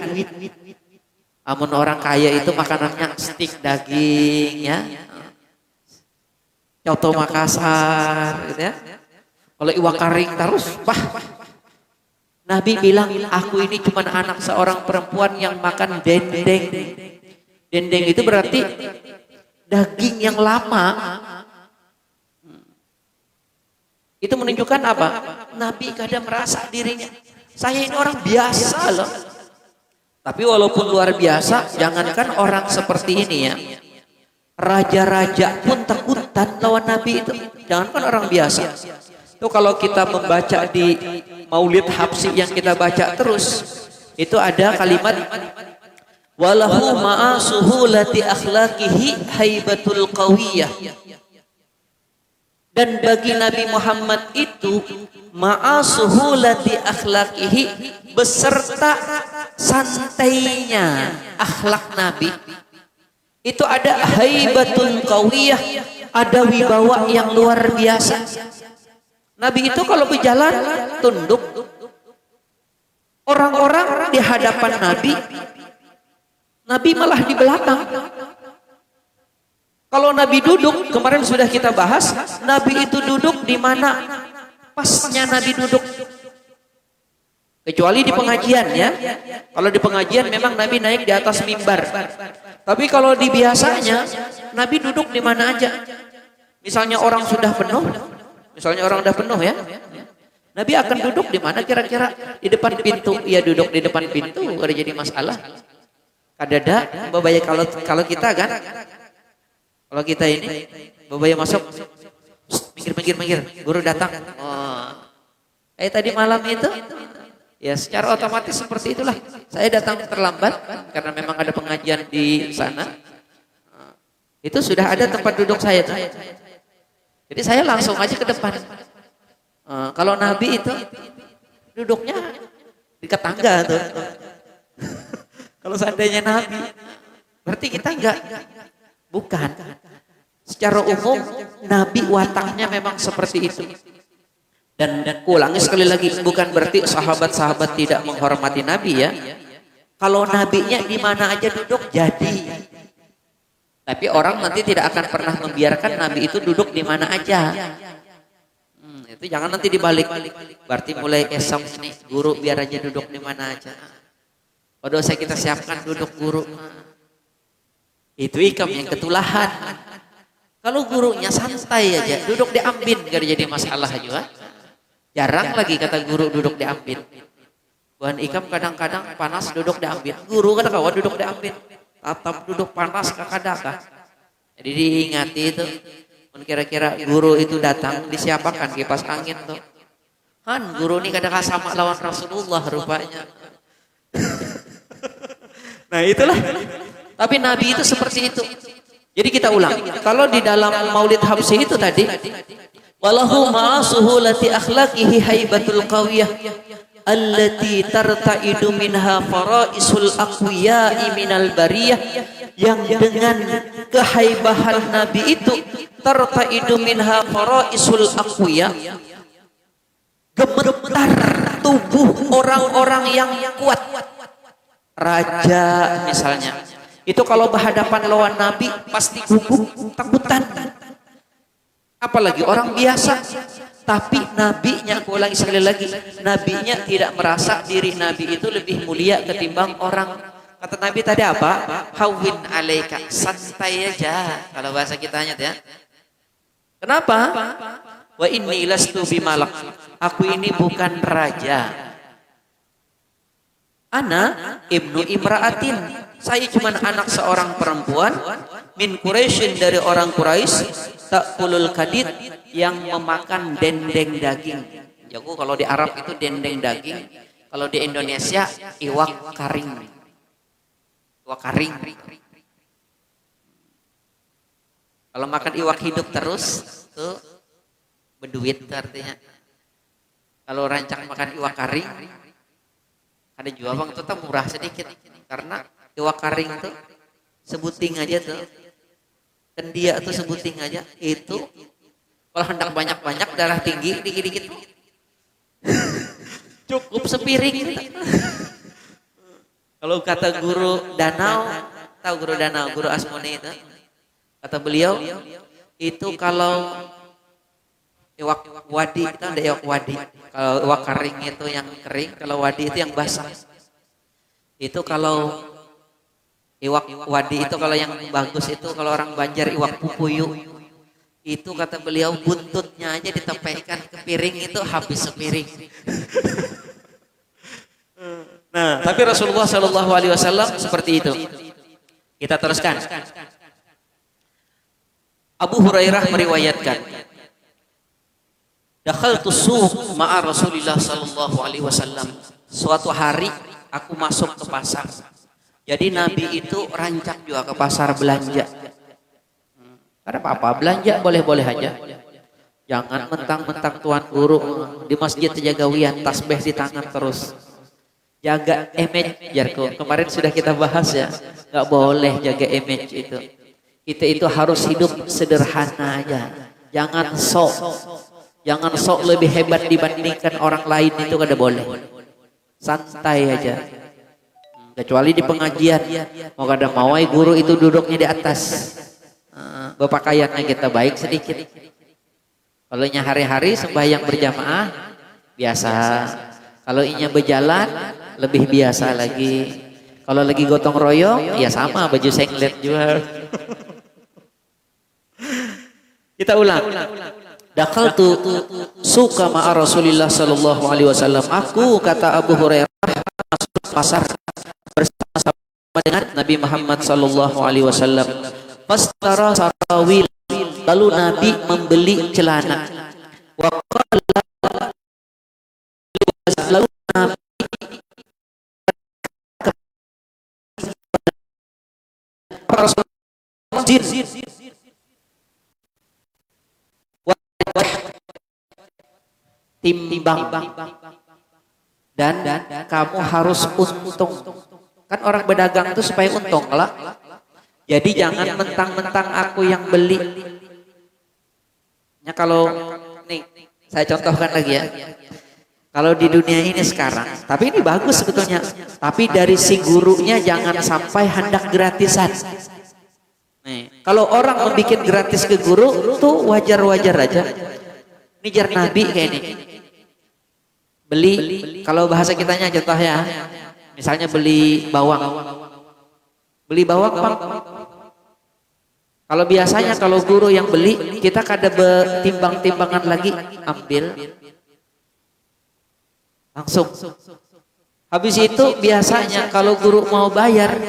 Amun orang kaya itu makanannya stik daging ya. Coto Makassar gitu ya. Kalau iwak karing terus, Nabi bilang, aku ini cuma anak seorang perempuan yang makan dendeng. Dendeng itu berarti daging yang lama. Itu menunjukkan apa? Nabi kadang merasa dirinya, saya ini orang biasa loh. Tapi walaupun luar biasa, jangankan orang seperti ini ya. Raja-raja pun takutan lawan Nabi itu. Jangankan orang biasa. Itu kalau kita membaca di Maulid Habsyi yang kita baca terus, itu ada kalimat walahu ma'a suhulati akhlaqihi haibatul qawiyah. Dan bagi Nabi Muhammad itu ma'a suhulati akhlaqihi, beserta santainya akhlak Nabi, itu ada haibatul qawiyah, ada wibawa yang luar biasa. Nabi itu kalau berjalan tunduk. Orang-orang di hadapan Nabi, Nabi malah di belakang. Kalau Nabi duduk, kemarin sudah kita bahas, Nabi itu duduk di mana pasnya Nabi duduk. Kecuali di pengajian ya. Kalau di pengajian memang Nabi naik di atas mimbar. Tapi kalau di biasanya, Nabi duduk di mana aja. Misalnya orang sudah penuh, ya, Nabi akan duduk di mana kira-kira? Di depan pintu. Ia duduk di depan pintu, ada jadi masalah. Kadada, babaya kalau kita kan, kalau kita ini, babaya masuk, minggir, guru datang. Oh. Tadi malam itu, ya secara otomatis seperti itulah. Saya datang terlambat karena memang ada pengajian di sana. Itu sudah ada tempat duduk saya tuh. Jadi saya langsung aja ke depan. Kalau Nabi itu duduknya di tangga tuh. Kalau seandainya Nabi, berarti kita enggak. Bukan. Secara umum Nabi wataknya memang seperti itu. Dan ulangi sekali lagi, bukan berarti sahabat-sahabat tidak menghormati Nabi ya. Kalau Nabinya di mana aja duduk jadi. Tapi orang nanti tidak akan pernah membiarkan Nabi itu duduk di mana aja. Itu jangan nanti dibalik. Berarti mulai esok ini guru biar aja duduk di mana aja. Pada usah kita siapkan duduk guru. Itu ikam yang ketulahan. Kalau gurunya santai aja, duduk di ambin gak jadi masalah juga. Jarang lagi kata guru duduk di ambin. Buan ikam kadang-kadang panas duduk di ambin. Guru kata kawan duduk di ambin. Tatap duduk panas kakadaka. Jadi diingati itu, kira-kira guru itu datang disiapakan kipas angin tuh. Kan guru ini kadang sama lawan Rasulullah rupanya. Nah itulah. Tapi Nabi itu seperti itu. Jadi kita ulang. Kalau di dalam Maulid Habsyi itu tadi, walahu ma'asuhulati akhlaqihi haibatul qawiyah allati tarta'idu minha faraisul aqwiya'i minal bariyah, yang dengan kehaibahan Nabi itu tarta'idu minha faraisul aqwiyah, gemetar tubuh orang-orang yang kuat. Raja misalnya, itu kalau berhadapan lawan Nabi pasti gugup, takutan. Apalagi orang biasa. Tapi nabinya, aku ulangi sekali lagi, nabinya tidak merasa diri nabi itu lebih mulia ketimbang orang. Kata Nabi tadi apa? Hawwin alaika, santai aja. Kalau bahasa kitanya ya. Kenapa? Wa inni lastu bimalak. Aku ini bukan raja. Ana ibnu imra'atin. Saya cuma anak seorang perempuan min Quraisyin, dari orang Quraisy, takulul kadid, yang memakan dendeng daging. Jago kalau di Arab itu dendeng daging, kalau di Indonesia iwak karing. Iwak karing. Kalau makan iwak hidup terus tuh berduit artinya. Kalau rancang makan iwak karing, ada jual bang, itu murah sedikit karena iwak karing tuh sebuting aja tuh, kendia tuh sebuting aja itu, kalau hendak banyak-banyak darah tinggi dikit-dikit cukup sepiring. Kalau kata guru Danau, tahu guru Danau, guru Asmoni itu, kata beliau itu kalau iwak wadi, itu ada iwak wadi, kalau iwak karing itu yang kering, kalau wadi itu yang basah. Itu kalau iwak wadi itu kalau yang bagus itu, kalau orang Banjar iwak pupuyu, itu kata beliau buntutnya aja ditempelkan ke piring itu habis sepiring. Nah, tapi Rasulullah Shallallahu Alaihi Wasallam seperti itu. Kita teruskan. Abu Hurairah meriwayatkan, dakhaltu suq ma'a Rasulillah Shallallahu Alaihi Wasallam. Suatu hari aku masuk ke pasar. Jadi Nabi itu rancak juga ke pasar belanja. Ada apa-apa, belanja boleh-boleh aja. Jangan mentang-mentang tuan guru di masjid jaga wian, tasbih di tangan terus. Jaga image, jarko. Kemarin sudah kita bahas ya, nggak boleh jaga image itu. Kita itu harus hidup sederhana aja. Jangan sok lebih hebat dibandingkan orang lain, itu kada boleh. Santai aja. Kecuali di pengajian, mau kada mawai guru itu duduknya di atas, berpakaiannya kita baik sedikit. Kalau nya hari-hari sembahyang berjamaah biasa, kalau inya berjalan lebih biasa lagi. Kalau lagi gotong royong ya sama, baju singlet juga. Kita ulang. Dakhaltu suqa ma'a Rasulillah sallallahu alaihi wasallam. Aku, kata Abu Hurairah, masuk pasar bersama dengan Nabi Muhammad sallallahu alaihi wasallam. Fastara sarawil, lalu Nabi membeli celana. Wa qala, lalu Nabi timbang dan kamu harus untung. Kan orang berdagang itu supaya untung lah. Jadi jangan mentang-mentang aku yang beli. Ya kalau nih saya contohkan lagi ya. Kalau di dunia ini sekarang, tapi ini bagus sebetulnya. Tapi dari si gurunya jangan sampai hendak gratisan. Nih, kalau orang membuat gratis ke guru tuh wajar-wajar aja. Ini jar Nabi kayak ini. Beli, kalau bahasa kitanya contohnya, misalnya beli bawang. Beli bawang, Pak. Kalau biasanya kalau guru yang beli, kita kada bertimbang-timbangan lagi, ambil langsung. Habis itu biasanya kalau guru mau bayar,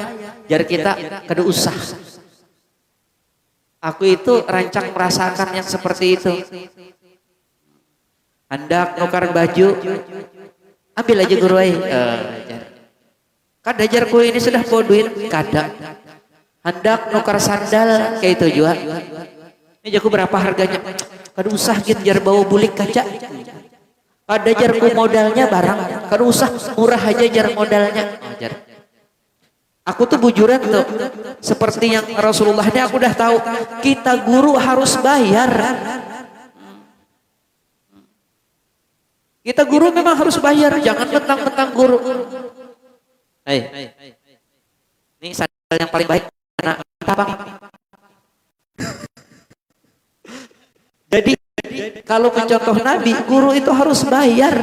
jar kita kada usah. Aku itu rancang merasakan yang seperti itu. Hendak nukar baju, ambil aja guru ai. Kan dajarku ini sudah bawa duit, kadang. Hendak nukar sandal, kayak itu juga. Ini jago berapa harganya? Kada usah gitu jar bawa bulik kaca. Kada jarku modalnya barang, kada usah murah aja jar modalnya. Aku tuh bujuran tuh, seperti yang Rasulullah ini aku udah tahu, kita guru harus bayar. Kita guru memang harus bayar, jangan mentang-mentang guru. Ini sandal yang paling baik anak apa? Jadi kalau mencontoh Nabi, guru itu harus bayar.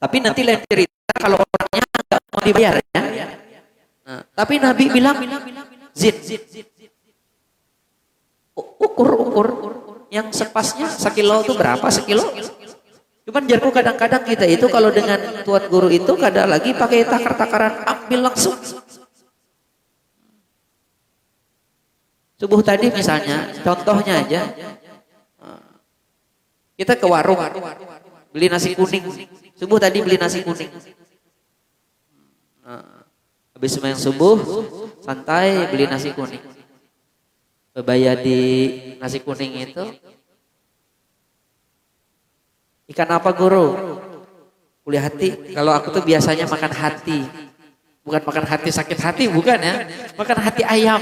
Tapi nanti lain cerita kalau orangnya nggak mau dibayar ya. Nah, tapi Nabi bilang, Zid, ukur yang sepasnya sekilo itu berapa sekilo? Cuman jarku kadang-kadang kita itu kalau dengan tuan guru itu kadang lagi pakai takar-takaran, ambil langsung. Subuh tadi misalnya, contohnya aja, kita ke warung, beli nasi kuning. Subuh tadi beli nasi kuning. Habis sembahyang subuh, santai beli nasi kuning. Bayar di nasi kuning itu, ikan apa guru? Kuliah hati. Kalau aku tuh biasanya makan hati. Bukan makan hati sakit hati, bukan ya. Makan hati ayam.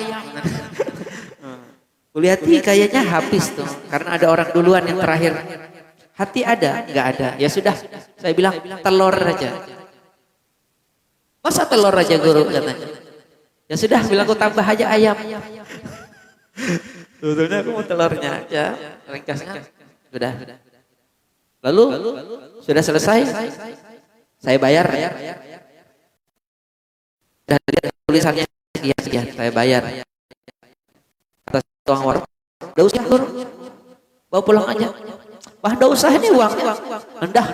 Kuliah hati kayaknya habis tuh. Karena ada orang duluan yang terakhir. Hati ada? Enggak ada. Ya sudah, saya bilang telur aja. Masa telur aja guru katanya? Ya sudah, bilang aku tambah aja ayam. Sebetulnya aku mau telurnya aja, ringkasnya. Sudah. Lalu sudah selesai, saya bayar. Dan tulisannya sekian, saya bayar. Atas uang warung, udah usah guru, bawa pulang aja. Wah, udah usah ini uang. Endah,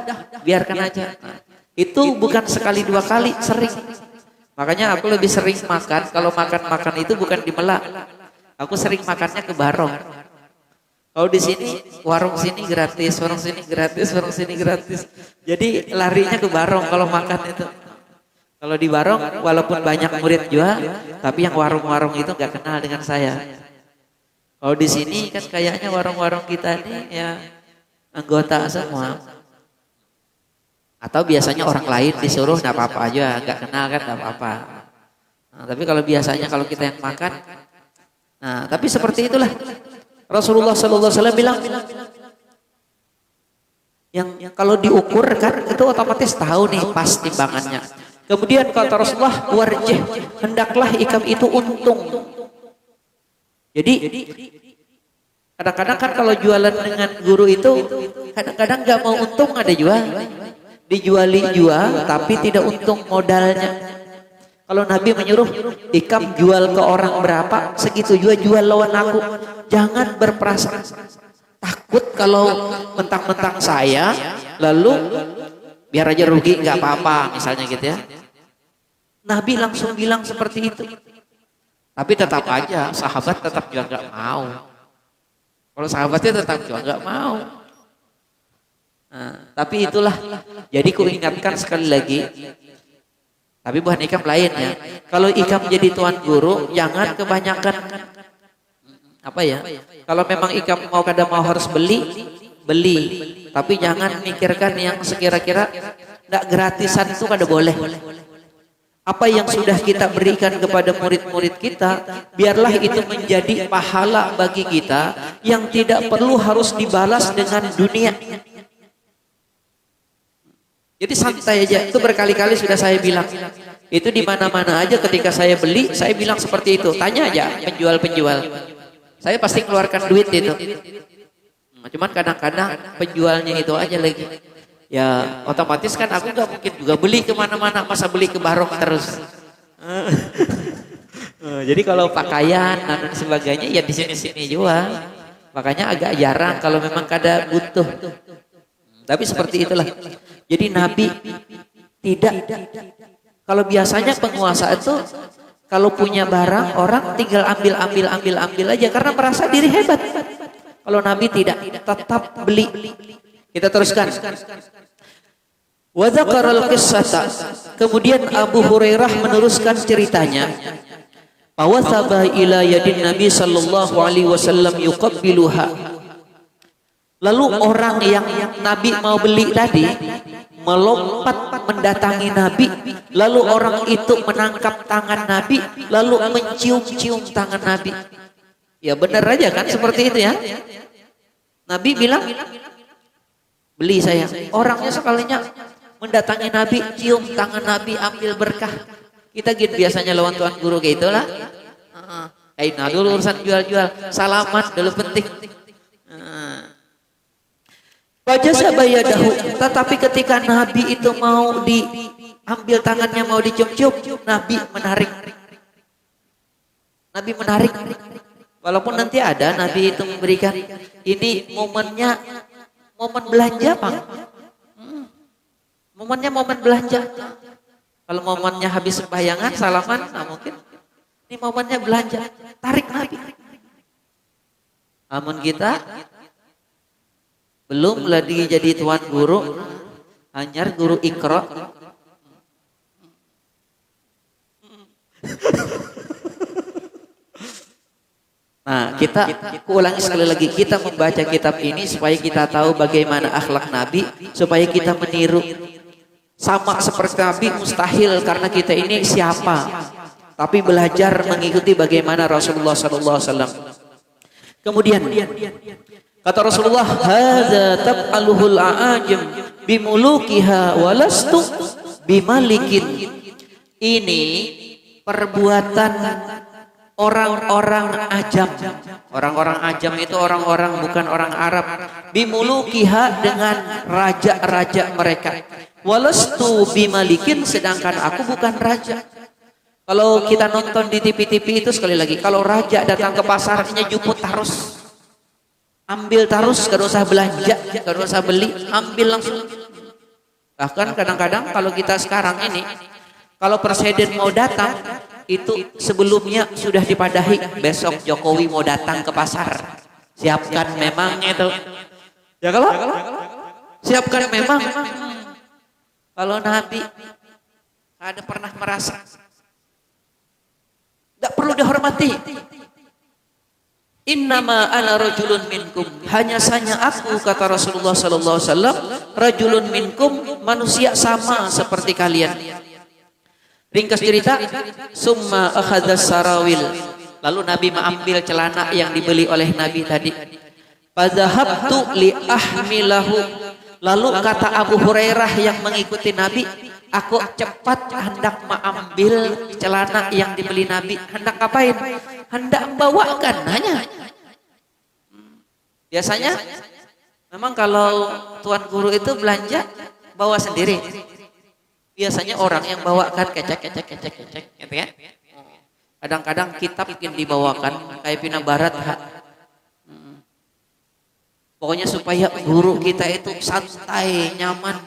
biarkan aja. Nah, itu bukan sekali dua kali, sering. Makanya aku lebih sering makan. Kalau makan itu bukan di Melak. Aku sering makannya ke Barong. Kalau di sini warung sini gratis, warung sini gratis, warung sini gratis. Jadi larinya ke Barong kalau makan itu. Kalau di Barong walaupun banyak murid jual, tapi yang warung-warung itu nggak kenal dengan saya. Kalau di sini kan kayaknya warung-warung kita ini ya anggota semua. Atau biasanya orang lain disuruh nggak apa-apa aja, nggak kenal kan nggak apa-apa. Nah, tapi kalau biasanya kalau kita yang makan, nah tapi seperti itulah Rasulullah SAW bilang, yang kalau diukur kan itu otomatis tahu nih pas timbangannya. Kemudian kata Rasulullah, warjih, hendaklah ikam itu untung. Jadi kadang-kadang kan kalau jualan dengan guru itu kadang-kadang nggak mau untung, ada jual, jual tapi tidak untung modalnya. Kalau Nabi menyuruh ikam jual ke orang berapa, segitu juga jual lawan aku. Jangan berperasaan takut kalau mentang-mentang saya, lalu biar aja rugi nggak apa-apa misalnya gitu ya. Nabi langsung bilang seperti itu. Tapi tetap aja sahabat tetap juga nggak mau. Kalau sahabatnya tetap juga nggak mau. Nah, tapi itulah. Jadi ku ingatkan sekali lagi. Tapi bukan ikam lain ya. Kalau ikam jadi tuan guru, jangan kebanyakan apa ya? Kalau memang ikam mau kadang mau harus beli. Tapi jangan mikirkan yang sekira-kira nggak gratisan itu kada boleh. Apa yang sudah kita berikan kepada murid-murid kita, biarlah itu menjadi pahala bagi kita yang tidak perlu harus dibalas dengan dunia. Jadi santai aja, itu berkali-kali sudah saya bilang. Itu di mana-mana aja ketika saya beli, saya bilang seperti itu. Tanya aja penjual-penjual. Saya pasti keluarkan duit itu. Cuman kadang-kadang penjualnya itu aja lagi. Ya otomatis kan aku nggak mungkin juga beli kemana-mana, masa beli ke Barong terus. Jadi kalau pakaian dan sebagainya ya di sini-sini juga. Makanya agak jarang kalau memang kada butuh. Tapi seperti itulah. Jadi Nabi tidak. Kalau biasanya penguasa itu Kalau punya barang, orang tinggal ambil aja karena merasa diri hebat. Kalau Nabi tidak, tetap beli. Kita teruskan. Wa dzakaral qissata. Kemudian Abu Hurairah meneruskan ceritanya. Fawathaba ila yadin Nabi sallallahu alaihi wasallam yuqabbiluha. Lalu orang yang Nabi mau beli tadi melompat mendatangi Nabi, lalu orang itu menangkap tangan Nabi, lalu mencium-cium tangan Nabi. Ya benar aja kan seperti itu ya. Nabi bilang, beli saya. Orangnya sekalinya mendatangi Nabi, cium tangan Nabi, ambil berkah. Kita gitu biasanya lawan tuan guru kayak itulah. Nah dulu urusan jual-jual, salaman dulu penting. Wajah bayadahu, tetapi ketika Nabi itu mau diambil tangannya, mau dicium-cium, Nabi menarik. Nabi menarik. Walaupun nanti ada Nabi itu memberikan, ini momennya momen belanja Pak. Momennya momen belanja. Kalau momennya habis sembayangan, salaman, nah mungkin. Ini momennya belanja. Tarik Nabi. Namun kita belum lagi jadi tuan guru, hanya guru Iqra. Nah, kita ulangi sekali lagi, kita membaca kitab ini supaya kita tahu bagaimana akhlak Nabi, supaya kita meniru. Sama seperti Nabi mustahil karena kita ini siapa, tapi belajar mengikuti bagaimana Rasulullah SAW. Kemudian kata Rasulullah, hadza tab'aluhul a'ajim bimulukiha walastu bimalikin. Ini perbuatan orang-orang ajam. Orang-orang ajam itu orang-orang bukan orang Arab. Bimulukiha dengan raja-raja mereka. Walastu bimalikin, sedangkan aku bukan raja. Kalau kita nonton di TV-TV itu sekali lagi, kalau raja datang ke pasarnya juput terus. Ambil terus, gak usah belanja, gak usah beli, ambil langsung. Bahkan kadang-kadang kalau kita sekarang ini, kalau presiden mau datang, itu sebelumnya sudah dipadahi, besok Jokowi mau datang ke pasar. Siapkan memang itu. Ya kalau? Siapkan memang. Kalau Nabi ada pernah merasa tidak perlu dihormati. Innama ana rajulun minkum, hanya saja aku, kata Rasulullah sallallahu alaihi wasallam, rajulun minkum, manusia sama seperti kalian. Ringkas cerita, summa akhadha sarawil, lalu Nabi mengambil celana yang dibeli oleh Nabi tadi. Fadhahabtu li ahmilahu, lalu kata Abu Hurairah yang mengikuti Nabi, aku cepat hendak mengambil celana yang dibeli Nabi. Hendak ngapain? Hendak membawakan hanya. Biasanya memang kalau tuan guru itu belanja bawa sendiri. Biasanya orang yang bawakan kecek gitu ya. Kadang-kadang kitab ingin dibawakan kayak Pina Barat. Pokoknya supaya guru kita itu santai, nyaman.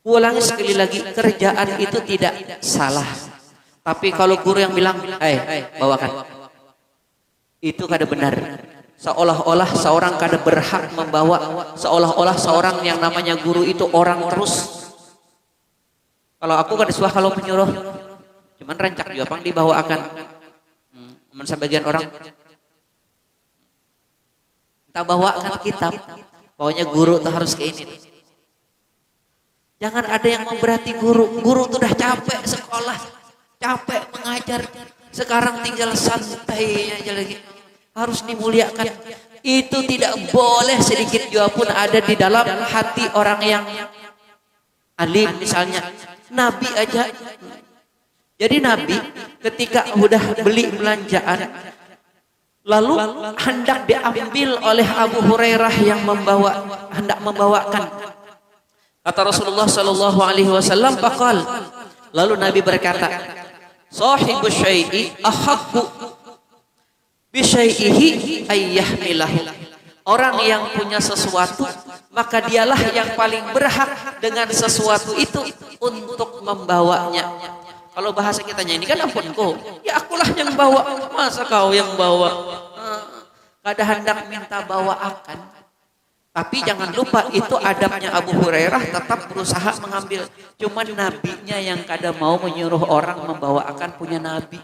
Ulangi sekali lagi, kerjaan itu tidak salah. Tapi kalau guru yang bilang, bawakan. Itu kada benar. Seolah-olah seorang kada berhak membawa. Seolah-olah seorang yang namanya guru itu orang terus. Kalau aku kada suah kalau menyuruh. Cuman rancak juga pang dibawakan. Cuman sebagian orang kita bawakan kitab. Pokoknya guru itu harus kayak ini. Jangan ada yang memberati guru. Guru itu udah capek sekolah, capek mengajar. Sekarang tinggal santai aja lagi. Harus dimuliakan. Itu tidak boleh sedikit juga pun ada di dalam hati orang yang alim misalnya. Nabi aja. Jadi Nabi ketika udah beli belanjaan, lalu hendak diambil oleh Abu Hurairah yang hendak membawakan. Kata Rasulullah sallallahu alaihi wasallam, faqal, lalu Nabi berkata, sahibu syai'i ahaqqu bi syai'ihi ayyahmilahu. Orang yang punya sesuatu, maka dialah yang paling berhak dengan sesuatu itu untuk membawanya. Kalau bahasa kitanya ini kan ampunku, ya akulah yang bawa, masa kau yang bawa? Kada hendak minta bawa akan. Tapi jangan lupa itu adabnya Abu Hurairah, tetap berusaha mengambil. Cuman nabinya yang kada mau menyuruh orang membawa akan punya nabi.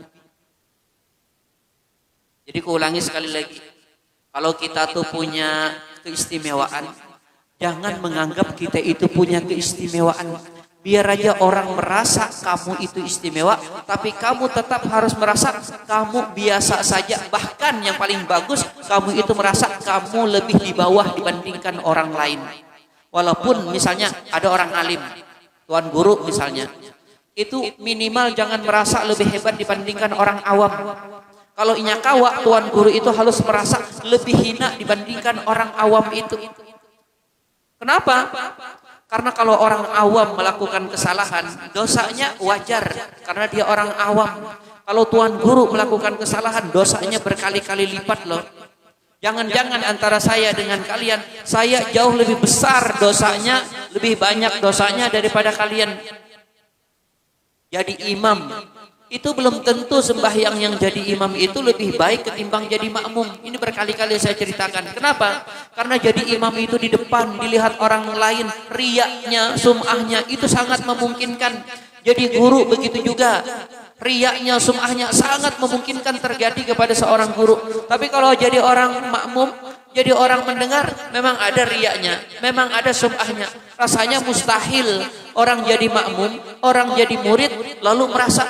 Jadi kuulangi sekali lagi, kalau kita tuh punya keistimewaan, jangan menganggap kita itu punya keistimewaan. Biar aja orang merasa kamu itu istimewa, tapi kamu tetap harus merasa kamu biasa saja. Bahkan yang paling bagus, kamu itu merasa kamu lebih di bawah dibandingkan orang lain. Walaupun misalnya ada orang alim, tuan guru misalnya, itu minimal jangan merasa lebih hebat dibandingkan orang awam. Kalau inya kawa, tuan guru itu harus merasa lebih hina dibandingkan orang awam itu. Kenapa? Karena kalau orang awam melakukan kesalahan, dosanya wajar karena dia orang awam. Kalau tuan guru melakukan kesalahan, dosanya berkali-kali lipat loh. Jangan-jangan antara saya dengan kalian, saya jauh lebih besar dosanya, lebih banyak dosanya daripada kalian. Jadi imam, itu belum tentu sembahyang yang jadi imam itu lebih baik ketimbang jadi makmum. Ini berkali-kali saya ceritakan. Kenapa? Karena jadi imam itu di depan dilihat orang lain, riyaknya, sum'ahnya itu sangat memungkinkan. Jadi guru begitu juga. Riyaknya, sum'ahnya sangat memungkinkan terjadi kepada seorang guru. Tapi kalau jadi orang makmum, jadi orang mendengar, memang ada riyaknya, memang ada sum'ahnya. Rasanya mustahil orang jadi makmum, orang jadi murid lalu merasa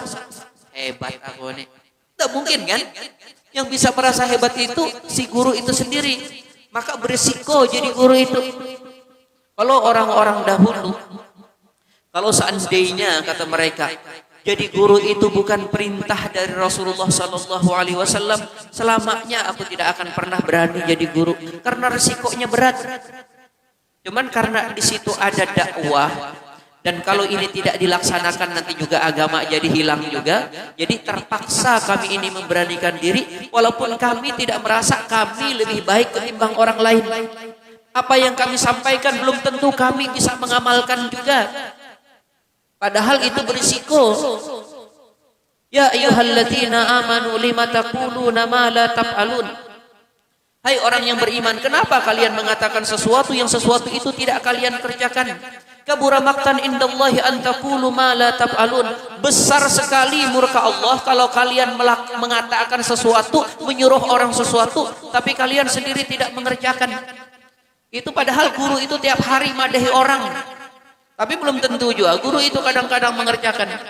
hebat aku nih. Tidak mungkin kan? Yang bisa merasa hebat itu si guru itu sendiri. Maka berisiko jadi guru itu. Kalau orang-orang dahulu, kalau seandainya kata mereka, jadi guru itu bukan perintah dari Rasulullah Sallallahu Alaihi Wasallam, selamanya aku tidak akan pernah berani jadi guru karena resikonya berat. Cuman karena di situ ada dakwah. Dan kalau ini tidak dilaksanakan nanti juga agama jadi hilang juga. Jadi terpaksa kami ini memberanikan diri walaupun kami tidak merasa kami lebih baik ketimbang orang lain. Apa yang kami sampaikan belum tentu kami bisa mengamalkan juga. Padahal itu berisiko. Ya ayyuhalladzina amanu lima taquluna ma la taf'alun. Hai orang yang beriman, kenapa kalian mengatakan sesuatu yang sesuatu itu tidak kalian kerjakan? Kabura maqtan indallahi an taqulu ma la taf'alun. Besar sekali murka Allah kalau kalian mengatakan sesuatu, menyuruh orang sesuatu, tapi kalian sendiri tidak mengerjakan. Itu padahal guru itu tiap hari madahi orang. Tapi belum tentu juga guru itu kadang-kadang mengerjakan.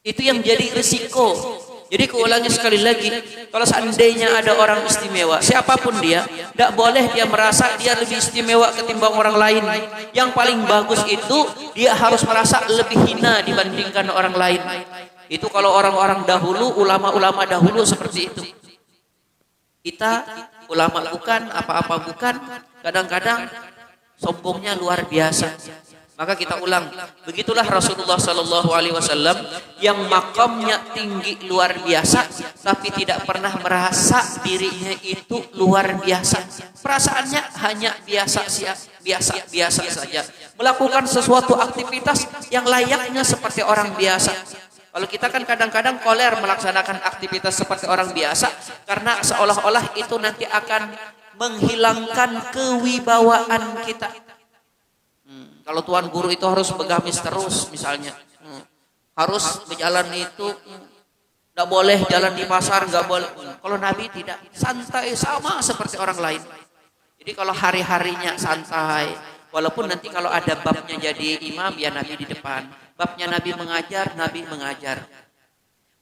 Itu yang jadi risiko. Jadi keulangi sekali lagi, kalau seandainya ada orang istimewa, siapapun dia, tidak boleh dia merasa dia lebih istimewa ketimbang orang lain. Yang paling bagus itu dia harus merasa lebih hina dibandingkan orang lain. Itu kalau orang-orang dahulu, ulama-ulama dahulu seperti itu. Kita ulama bukan, apa-apa bukan, kadang-kadang sombongnya luar biasa. Maka kita ulang, begitulah Rasulullah Sallallahu Alaihi Wasallam yang makamnya tinggi luar biasa, tapi tidak pernah merasa dirinya itu luar biasa. Perasaannya hanya biasa saja. Melakukan sesuatu aktivitas yang layaknya seperti orang biasa. Kalau kita kan kadang-kadang koler melaksanakan aktivitas seperti orang biasa, karena seolah-olah itu nanti akan menghilangkan kewibawaan kita. Kalau tuan guru itu harus begamis terus misalnya, harus berjalan itu, tidak boleh jalan di pasar, nggak boleh. Kalau Nabi tidak, santai sama seperti orang lain. Jadi kalau hari-harinya santai, walaupun nanti kalau ada babnya jadi imam, ya Nabi di depan. Babnya Nabi mengajar.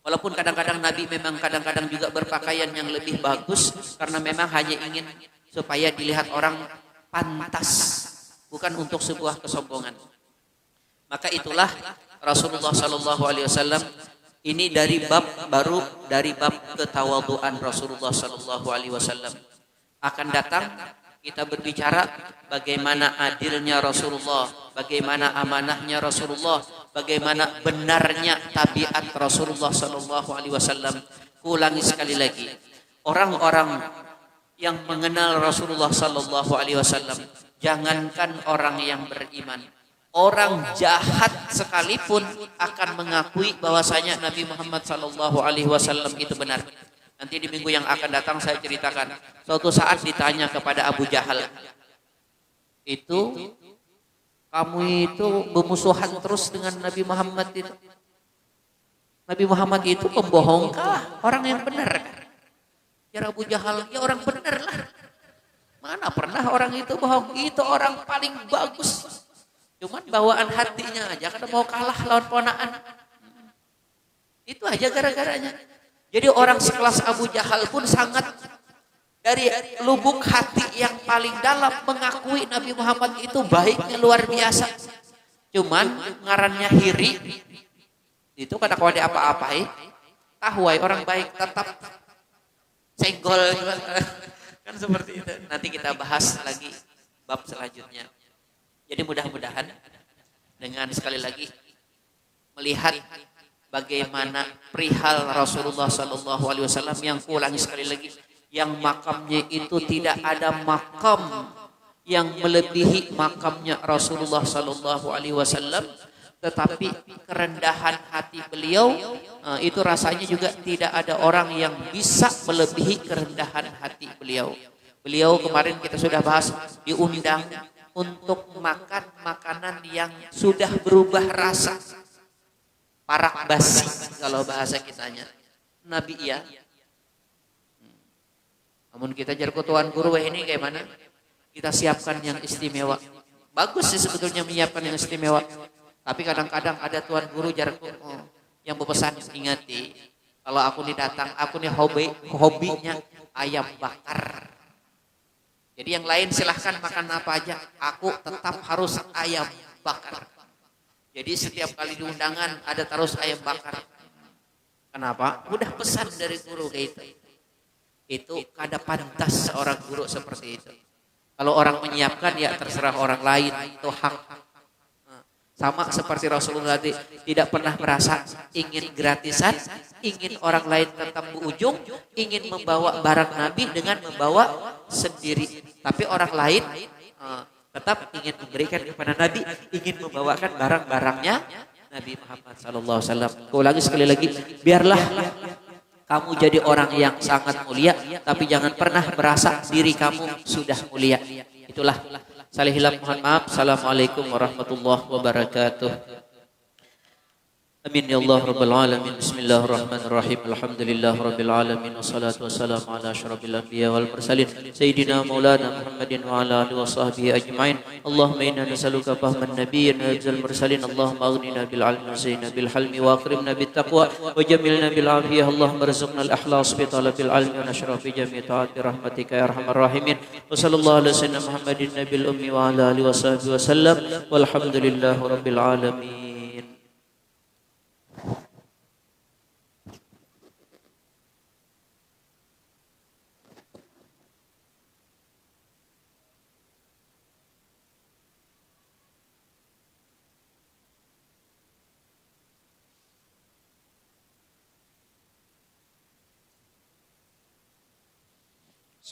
Walaupun kadang-kadang Nabi memang kadang-kadang juga berpakaian yang lebih bagus, karena memang hanya ingin supaya dilihat orang pantas. Bukan untuk sebuah kesombongan. Maka itulah Rasulullah Sallallahu Alaihi Wasallam ini dari bab baru, dari bab ketawaduan Rasulullah Sallallahu Alaihi Wasallam. Akan datang kita berbicara bagaimana adilnya Rasulullah, bagaimana amanahnya Rasulullah, bagaimana benarnya tabiat Rasulullah Sallallahu Alaihi Wasallam. Ulangi sekali lagi, orang-orang yang mengenal Rasulullah Sallallahu Alaihi Wasallam, jangankan orang yang beriman, orang jahat sekalipun akan mengakui bahwasanya Nabi Muhammad sallallahu alaihi wasallam itu benar. Nanti di minggu yang akan datang saya ceritakan. Suatu saat ditanya kepada Abu Jahal, itu kamu itu bermusuhan terus dengan Nabi Muhammad itu. Nabi Muhammad itu pembohongkah? Orang yang benar? Ya Abu Jahal, ya orang benar lah. Mana pernah orang itu bohong? Itu orang paling bagus. Cuman bawaan hatinya aja, karena mau kalah lawan ponaan. Itu aja gara-garanya. Jadi orang sekelas Abu Jahal pun sangat dari lubuk hati yang paling dalam mengakui Nabi Muhammad itu baiknya luar biasa. Cuman ngarannya hiri, itu kata kode apa-apai, tahuai orang baik tetap senggol. Kan seperti itu. Nanti kita bahas lagi bab selanjutnya. Jadi mudah-mudahan dengan sekali lagi melihat bagaimana perihal Rasulullah Sallallahu Alaihi Wasallam yang kuulangi sekali lagi, yang makamnya itu tidak ada makam yang melebihi makamnya Rasulullah Sallallahu Alaihi Wasallam, tetapi kerendahan hati beliau itu rasanya juga tidak ada orang yang bisa melebihi kerendahan hati beliau. Beliau kemarin kita sudah bahas diundang untuk makan makanan yang sudah berubah rasa, parak basi kalau bahasa kitanya. Nabi iya. Namun kita jar tuan guru ini kayak mana? Kita siapkan yang istimewa. Bagus sih sebetulnya menyiapkan yang istimewa. Tapi kadang-kadang ada tuan guru jarku yang berpesan, ingati, kalau aku nih datang, aku nih hobinya ayam bakar. Jadi yang lain silahkan makan apa aja, aku tetap harus ayam bakar. Jadi setiap kali di undangan ada terus ayam bakar. Kenapa? Udah pesan dari guru kayak itu. Itu kada pantas seorang guru seperti itu. Kalau orang menyiapkan ya terserah orang lain, itu hak. Sama seperti Rasulullah tidak pernah merasa ingin gratisan, ingin orang lain tetap berujung, ingin membawa barang Nabi dengan membawa sendiri. Tapi orang lain tetap ingin memberikan kepada Nabi, ingin membawakan barang-barangnya Nabi Muhammad SAW. Ulangi sekali lagi, biarlah kamu jadi orang yang sangat mulia, tapi jangan pernah merasa diri kamu sudah mulia. Itulah. Salah hilaf mohon maaf. Assalamualaikum warahmatullahi wabarakatuh. Amin ya Allah rabbal alamin. Bismillahirrahmanirrahim. Alhamdulillah rabbil alamin. Wassalatu wassalamu ala asyrafil anbiya wal mursalin sayyidina maulana Muhammadin wa ala alihi wa sahbihi ajmain. Allahumma inna nas'aluka fahman nabiyyin wa hifdzal mursalin. Allahumma aghnina bil ilmi wa zayyinna bil halmi wa akrimna bit taqwa wa jamilna bil afiyah. Allahumma arzuqna al ikhlas bi talabil ilmi wa nashrah fi jami' ta'ati rahmatika ya arhamar rahimin. Wa sallallahu ala sayyidina Muhammadin nabil ummi wa ala alihi wa sahbihi wa sallam. Walhamdulillahi rabbil alamin.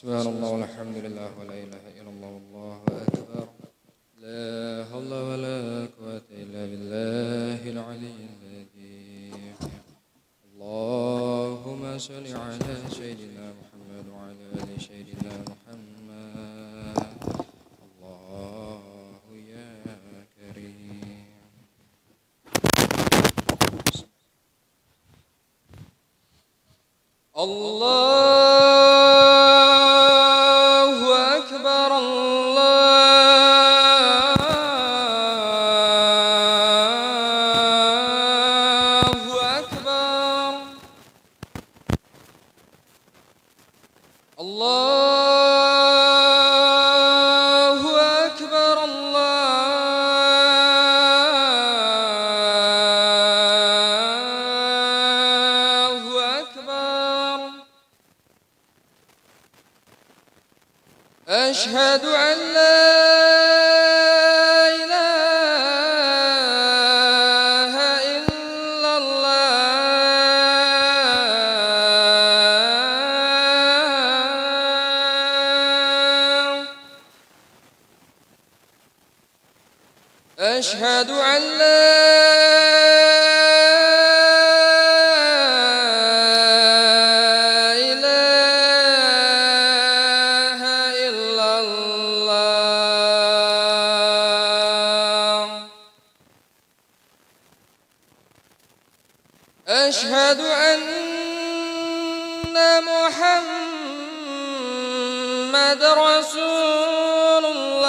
Subhanallah walhamdulillah wa la ilaha illallah wallahu akbar. La hawla wa la quwwata illa billahil aliyyil azim. Allahumma shalli ala sayyidina Muhammad wa ala ali sayyidina Muhammad. Allahu ya karim. Allahu akbar, Allahu akbar, Allahu akbar, Allahu akbar. أشهد أن لا إله إلا الله. أشهد أن لا إله إلا الله. أشهد أن محمد رسول الله.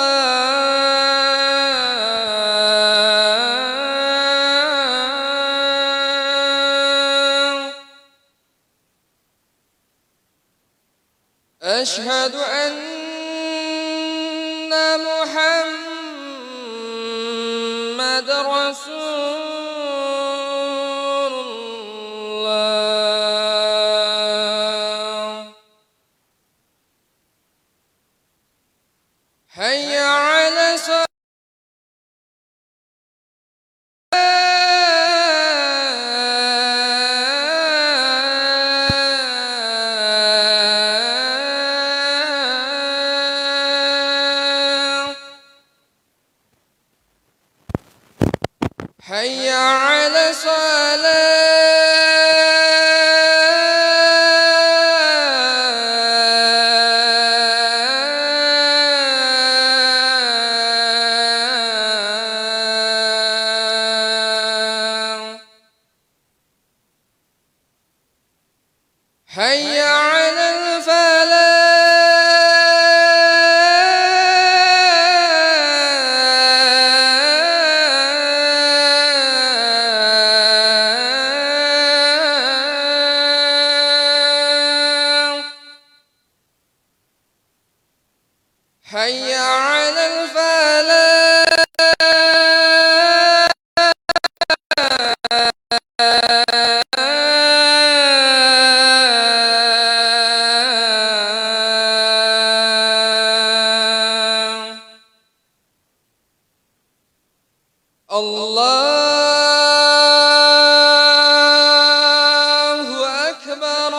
أشهد أن محمد رسول الله. حي على الصلاة. حي على الصلاة. حي على الفلاح. حي على الفلاح. الله أكبر.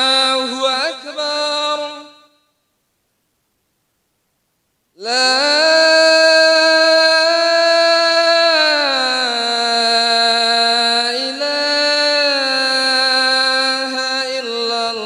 الله أكبر. لا إله إلا الله.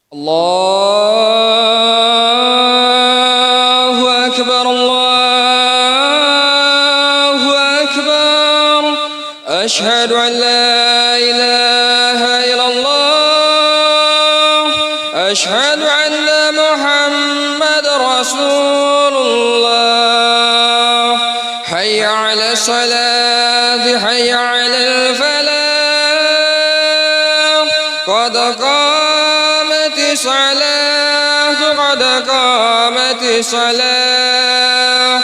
الله أكبر الله أكبر أشهد أن لا إله إلا الله أشهد أن محمد رسول الله حي على الصلاة حي على الفلاح قد قامت الصلاة قد قامت الصلاة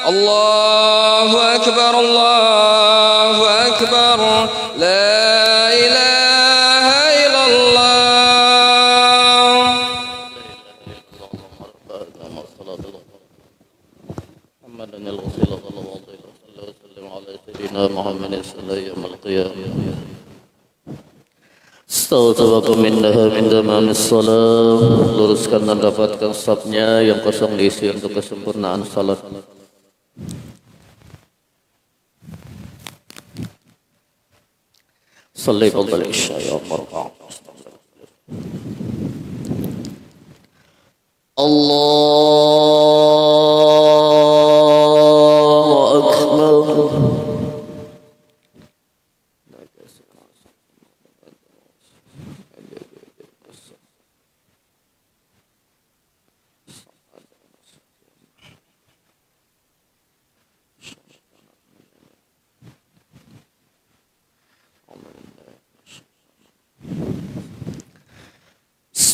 الله أكبر الله أكبر لا إله إلا الله محمد الوسيلة صلى الله عليه وسلم على سيدنا محمد صلى الله يوم القيامة Astagfirullahaladzim minnaha min tamamis salam. Luruskan dan dapatkan safnya yang kosong diisi untuk kesempurnaan salat. Salli fadhal isya ya marqa. Allahu akbar.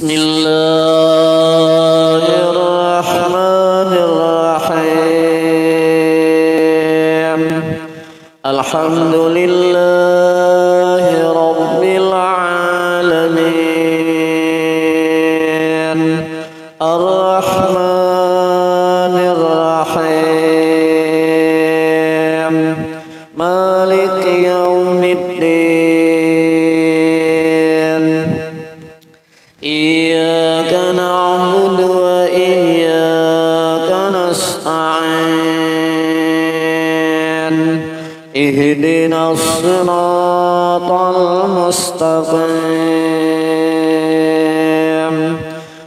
Bismillahirrahmanirrahim. Alhamdulillahi rabbil alamin. Ar-Rahmanir-Rahim. Maliki yaumiddin. Iyyaka na'budu wa iyyaka nasta'in. Ihdinas siratal mustaqim.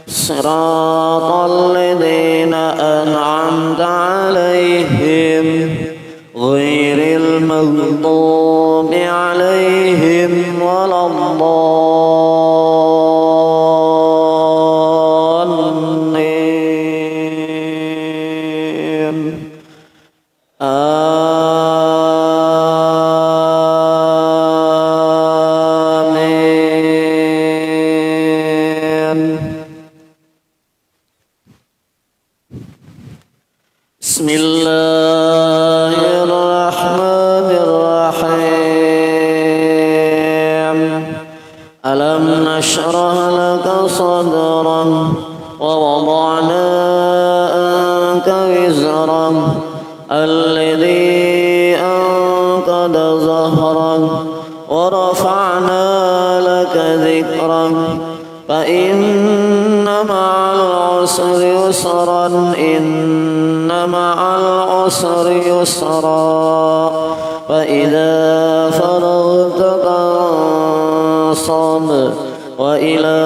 Siratal ladzina an'amta 'alaihim ghairil maghdubi 'alaihim waladdallin. Amin. Bismillahirrahmanirrahim. Alam nashrah laka sadrak wa wada'na anka wizrak alladhi anqadha zahrak wa rafa'na laka dhikrak fa inna ma'al usri yusran inna ma'al usri yusra fa idza faragta fansab wa ila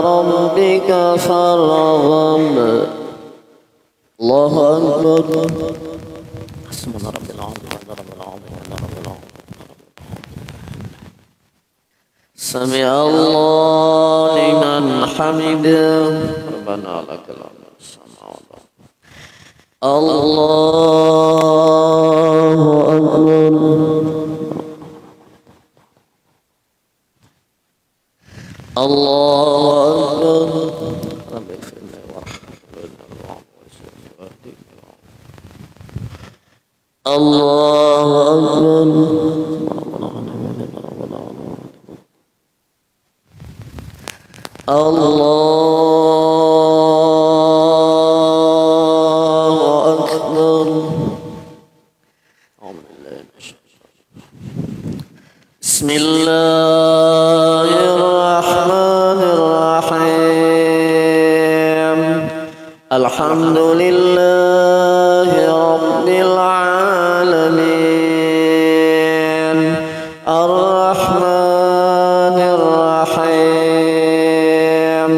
rabbika farghab. Allahu akbar. Subhana rabbil azim rabbil azim rabbil azim. Sami Allah liman hamidah. Rabbana lakal hamd samawati. Allahu akbar. Allahu akbar. Rabbi firli warhamni Allahu akbar. Allahu akbar. Bismillahirrahmanirrahim. Alhamdulillahi rabbil alamin. Ar-Rahmanir-Rahim.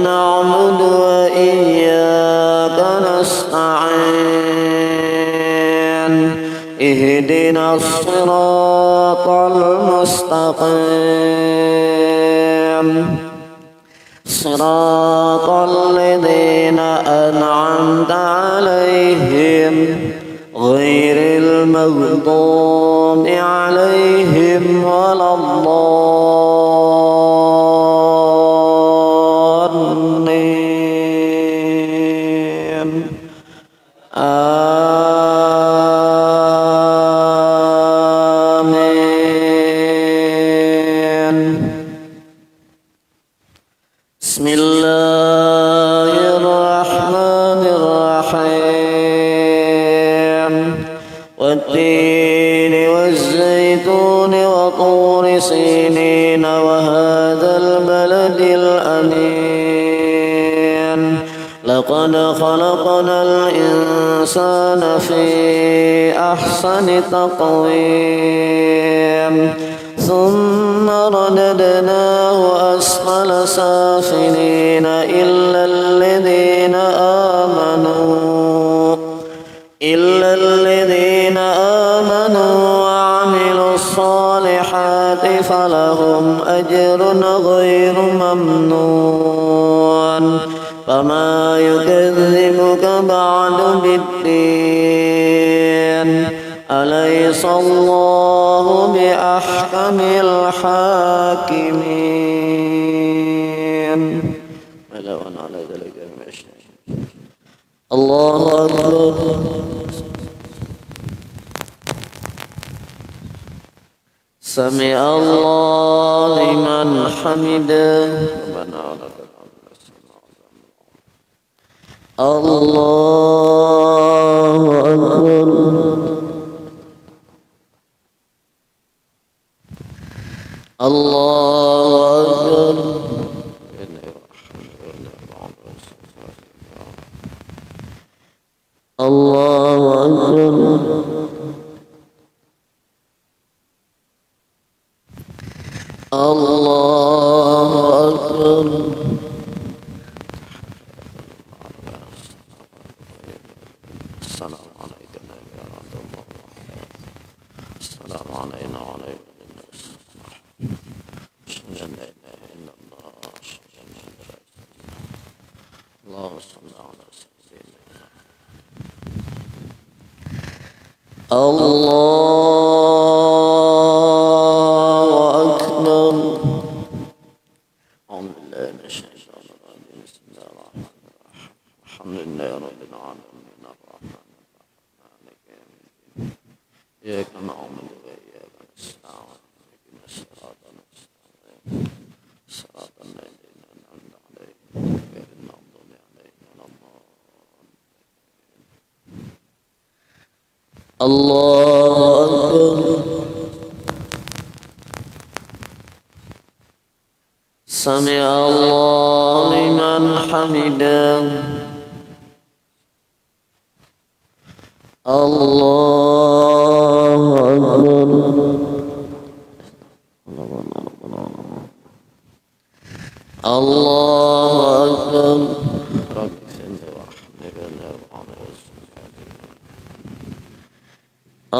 نعبد وإياك نستعين اهدنا الصراط المستقيم صراط الذين أنعمت عليهم غير المغضوب عليهم ولا الضالين آمين. بسم الله الرحمن الرحيم والتين والزيتون وطور سينين وهذا البلد الأمين لقد خلقنا الإنسان في أحسن تقويم ثم رددناه أسفل سافلين إلا الذين آمنوا وعملوا الصالحات فلهم أجر غير ممنون فما يكذبك بعد بالدين أليس الله بأحكم الحاكمين. الله أكبر. سمع الله لمن حمده. الله أكبر. الله أكبر. الله أكبر. الله أكبر. السلام عليكم ورحمة الله وبركاته. السلام علينا وعلى اللهم صل على سيدنا الله أكبر. أعوذ بالله من الشيطان الرجيم. بسم الله الرحمن الرحيم. الحمد لله رب العالمين الرحمن الرحيم مالك يوم الدين إياك نعبد وإياك نستعين اهدنا الصراط المستقيم صراط الذين أنعمت عليهم غير المغضوب عليهم ولا الضالين. الله أكبر. سمع الله لمن حمده. الله أكبر. الله أكبر. رب اغفر وارحمني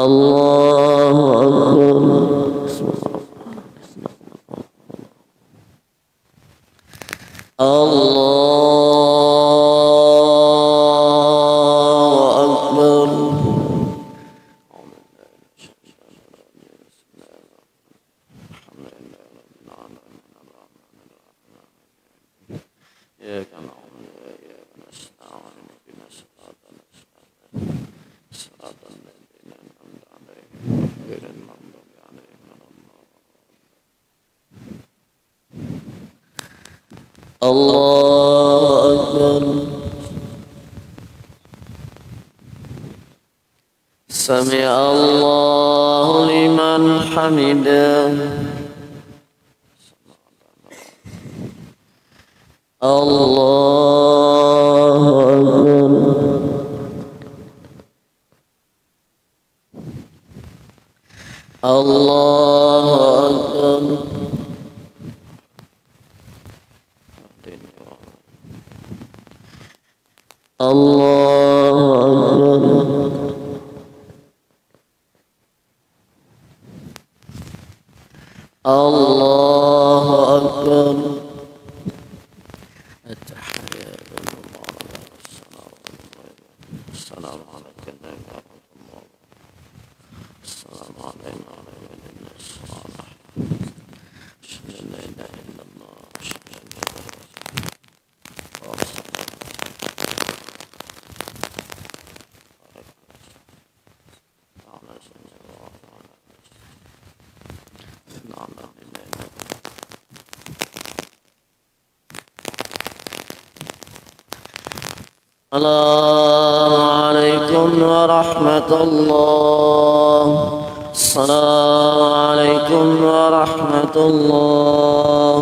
الله أكبر. الله أكبر. إياك نعبد وإياك نستعين اهدنا الصراط المستقيم صراط الذين أنعمت عليهم غير المغضوب عليهم ولا الضالين. الله أكبر. سمع الله لمن حمده. الله أكبر. الله أكبر. الله أكبر. التحيات المباركة السلام عليك النبي ورحمة الله. السلام علينا وعلى عباد الصالحين. أشهد أن لا إله إلا الله أشهد أن لا إله إلا الله. السلام عليكم ورحمة الله. السلام عليكم ورحمة الله.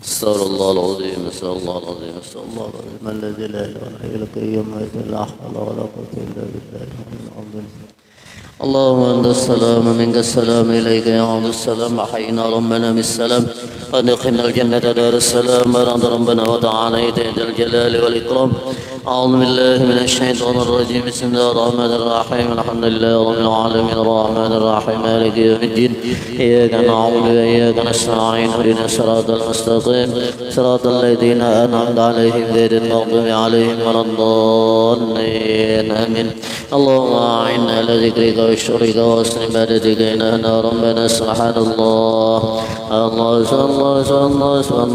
استغفر الله العظيم استغفر الله العظيم استغفر الله العظيم الذي لا إله إلا هو القيوم لا حول ولا قوة إلا بالله العظيم. اللهم أنت السلام منك السلام إليك يا عبد السلام حينا ربنا بالسلام وادخلنا الجنة دار السلام برضا ربنا وتعالى ذا الجلال والإكرام. أعوذ بالله من الشيطان الرجيم بسم الله الرحمن الرحيم الحمد لله رب العالمين الرحمن الرحيم مالك يوم الدين إياك نعبد وإياك نستعين اهدنا الصراط المستقيم صراط الذين أنعمت عليهم غير المغضوب عليهم ولا الضالين آمين. اللهم أعنا على ذكرك وشكرك وحسن عبادتك إننا ربنا سبحان الله. الله الله الله الله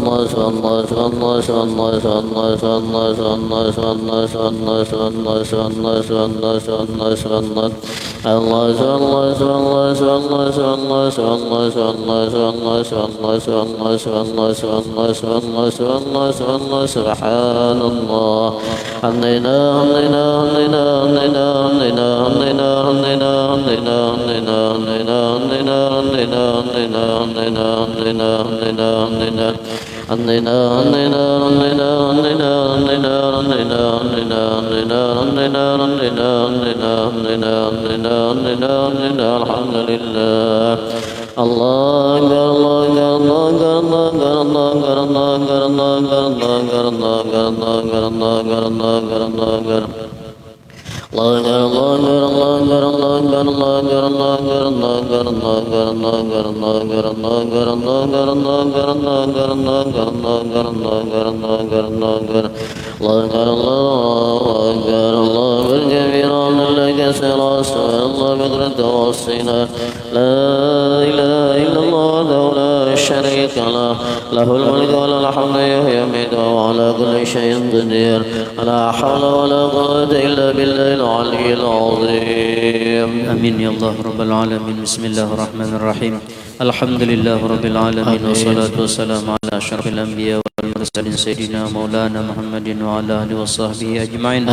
له الملك وله الحمد يحيي ويميت وهو على كل شيء قدير. لا حول ولا قوة إلا بالله العلي العظيم. آمين يا الله رب العالمين. بسم الله الرحمن الرحيم. الحمد لله رب العالمين والصلاة والسلام على أشرف الأنبياء والمرسلين سيدنا مولانا محمد وعلى آله وصحبه أجمعين.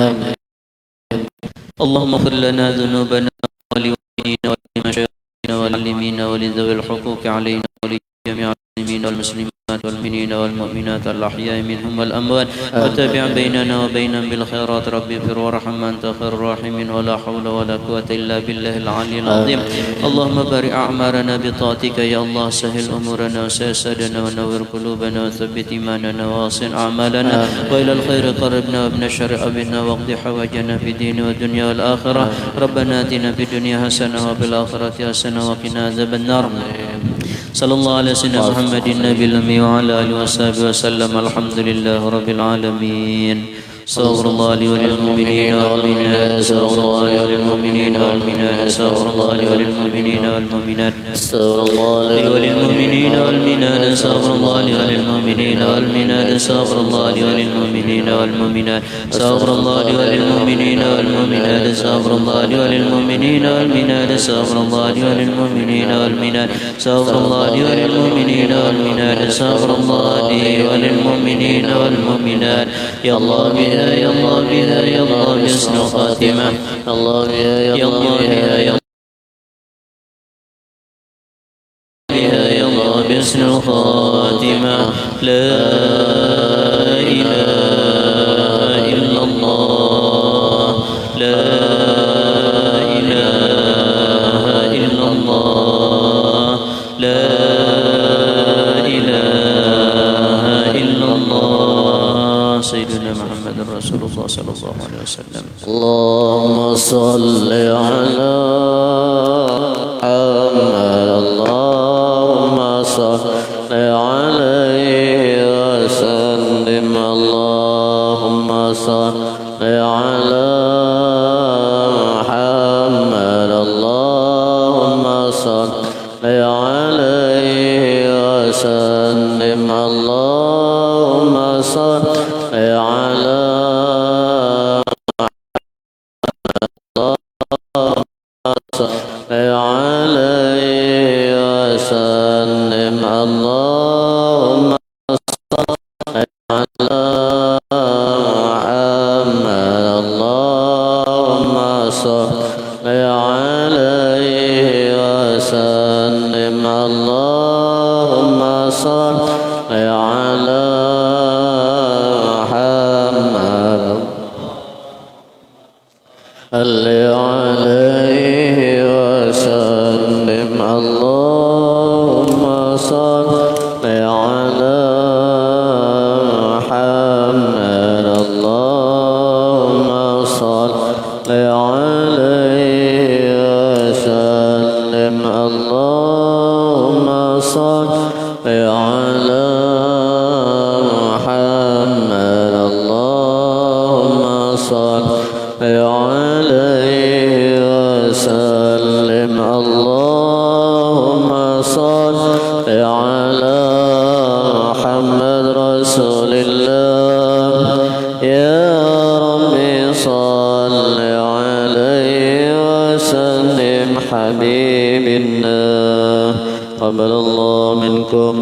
اللهم اغفر لنا ذنوبنا ولوالدينا ولمشايخنا والعلمين ولذوي الحقوق علينا ولجميع المسلمين والمسلمات والمؤمنين والمؤمنات الأحياء منهم والأموات وتابع بيننا وبينهم بالخيرات ربي اغفر وارحم أنت خير الراحمين ولا حول ولا قوة إلا بالله العلي العظيم. اللهم بارك أعمارنا بطاعتك يا الله. سهل أمورنا وسيسرنا ونور قلوبنا وثبت إيماننا واصل أعمالنا وإلى الخير قربنا وابن الشر أبنا واقض حوائجنا في الدين والدنيا والآخرة. ربنا آتنا في الدنيا حسنة وفي الآخرة حسنة وقنا عذاب النار. صلى الله على سيدنا محمد النبي الأمي وعلى آله وصحبه وسلم. الحمد لله رب العالمين. استغفر الله لي وللمؤمنين والمؤمنات. استغفر الله لي وللمؤمنين والمؤمنات. استغفر الله لي وللمؤمنين والمؤمنات. استغفر الله لي وللمؤمنين والمؤمنات. استغفر الله لي وللمؤمنين والمؤمنات. استغفر الله لي وللمؤمنين والمؤمنات. استغفر الله لي وللمؤمنين والمؤمنات. استغفر الله لي وللمؤمنين والمؤمنات. استغفر الله لي وللمؤمنين والمؤمنات. استغفر الله لي وللمؤمنين والمؤمنات. استغفر الله لي وللمؤمنين والمؤمنات. يا الله يا الله بها يا الله بحسن خاتمة. الله بها يا الله بها يا يا الله بحسن خاتمة. لا إله إلا الله. لا إله إلا الله. لا إله إلا الله. سيدنا سيدنا محمد رسول الله صلى الله عليه وسلم. اللهم صل على محمد اللهم صل عليه وسلم اللهم صل على محمد اللهم صل عليه وسلم اللهم صل على عليه وسلم اللهم صل على محمد اللهم صل عليه وسلم اللهم صل على محمد صل عليه وسلم اللهم صل على محمد اللهم صل عليه وسلم اللهم صل على محمد اللهم صل عليه وسلم اللهم صل على محمد رسول الله يا ربي صل عليه وسلم حبيبنا قبل الله منكم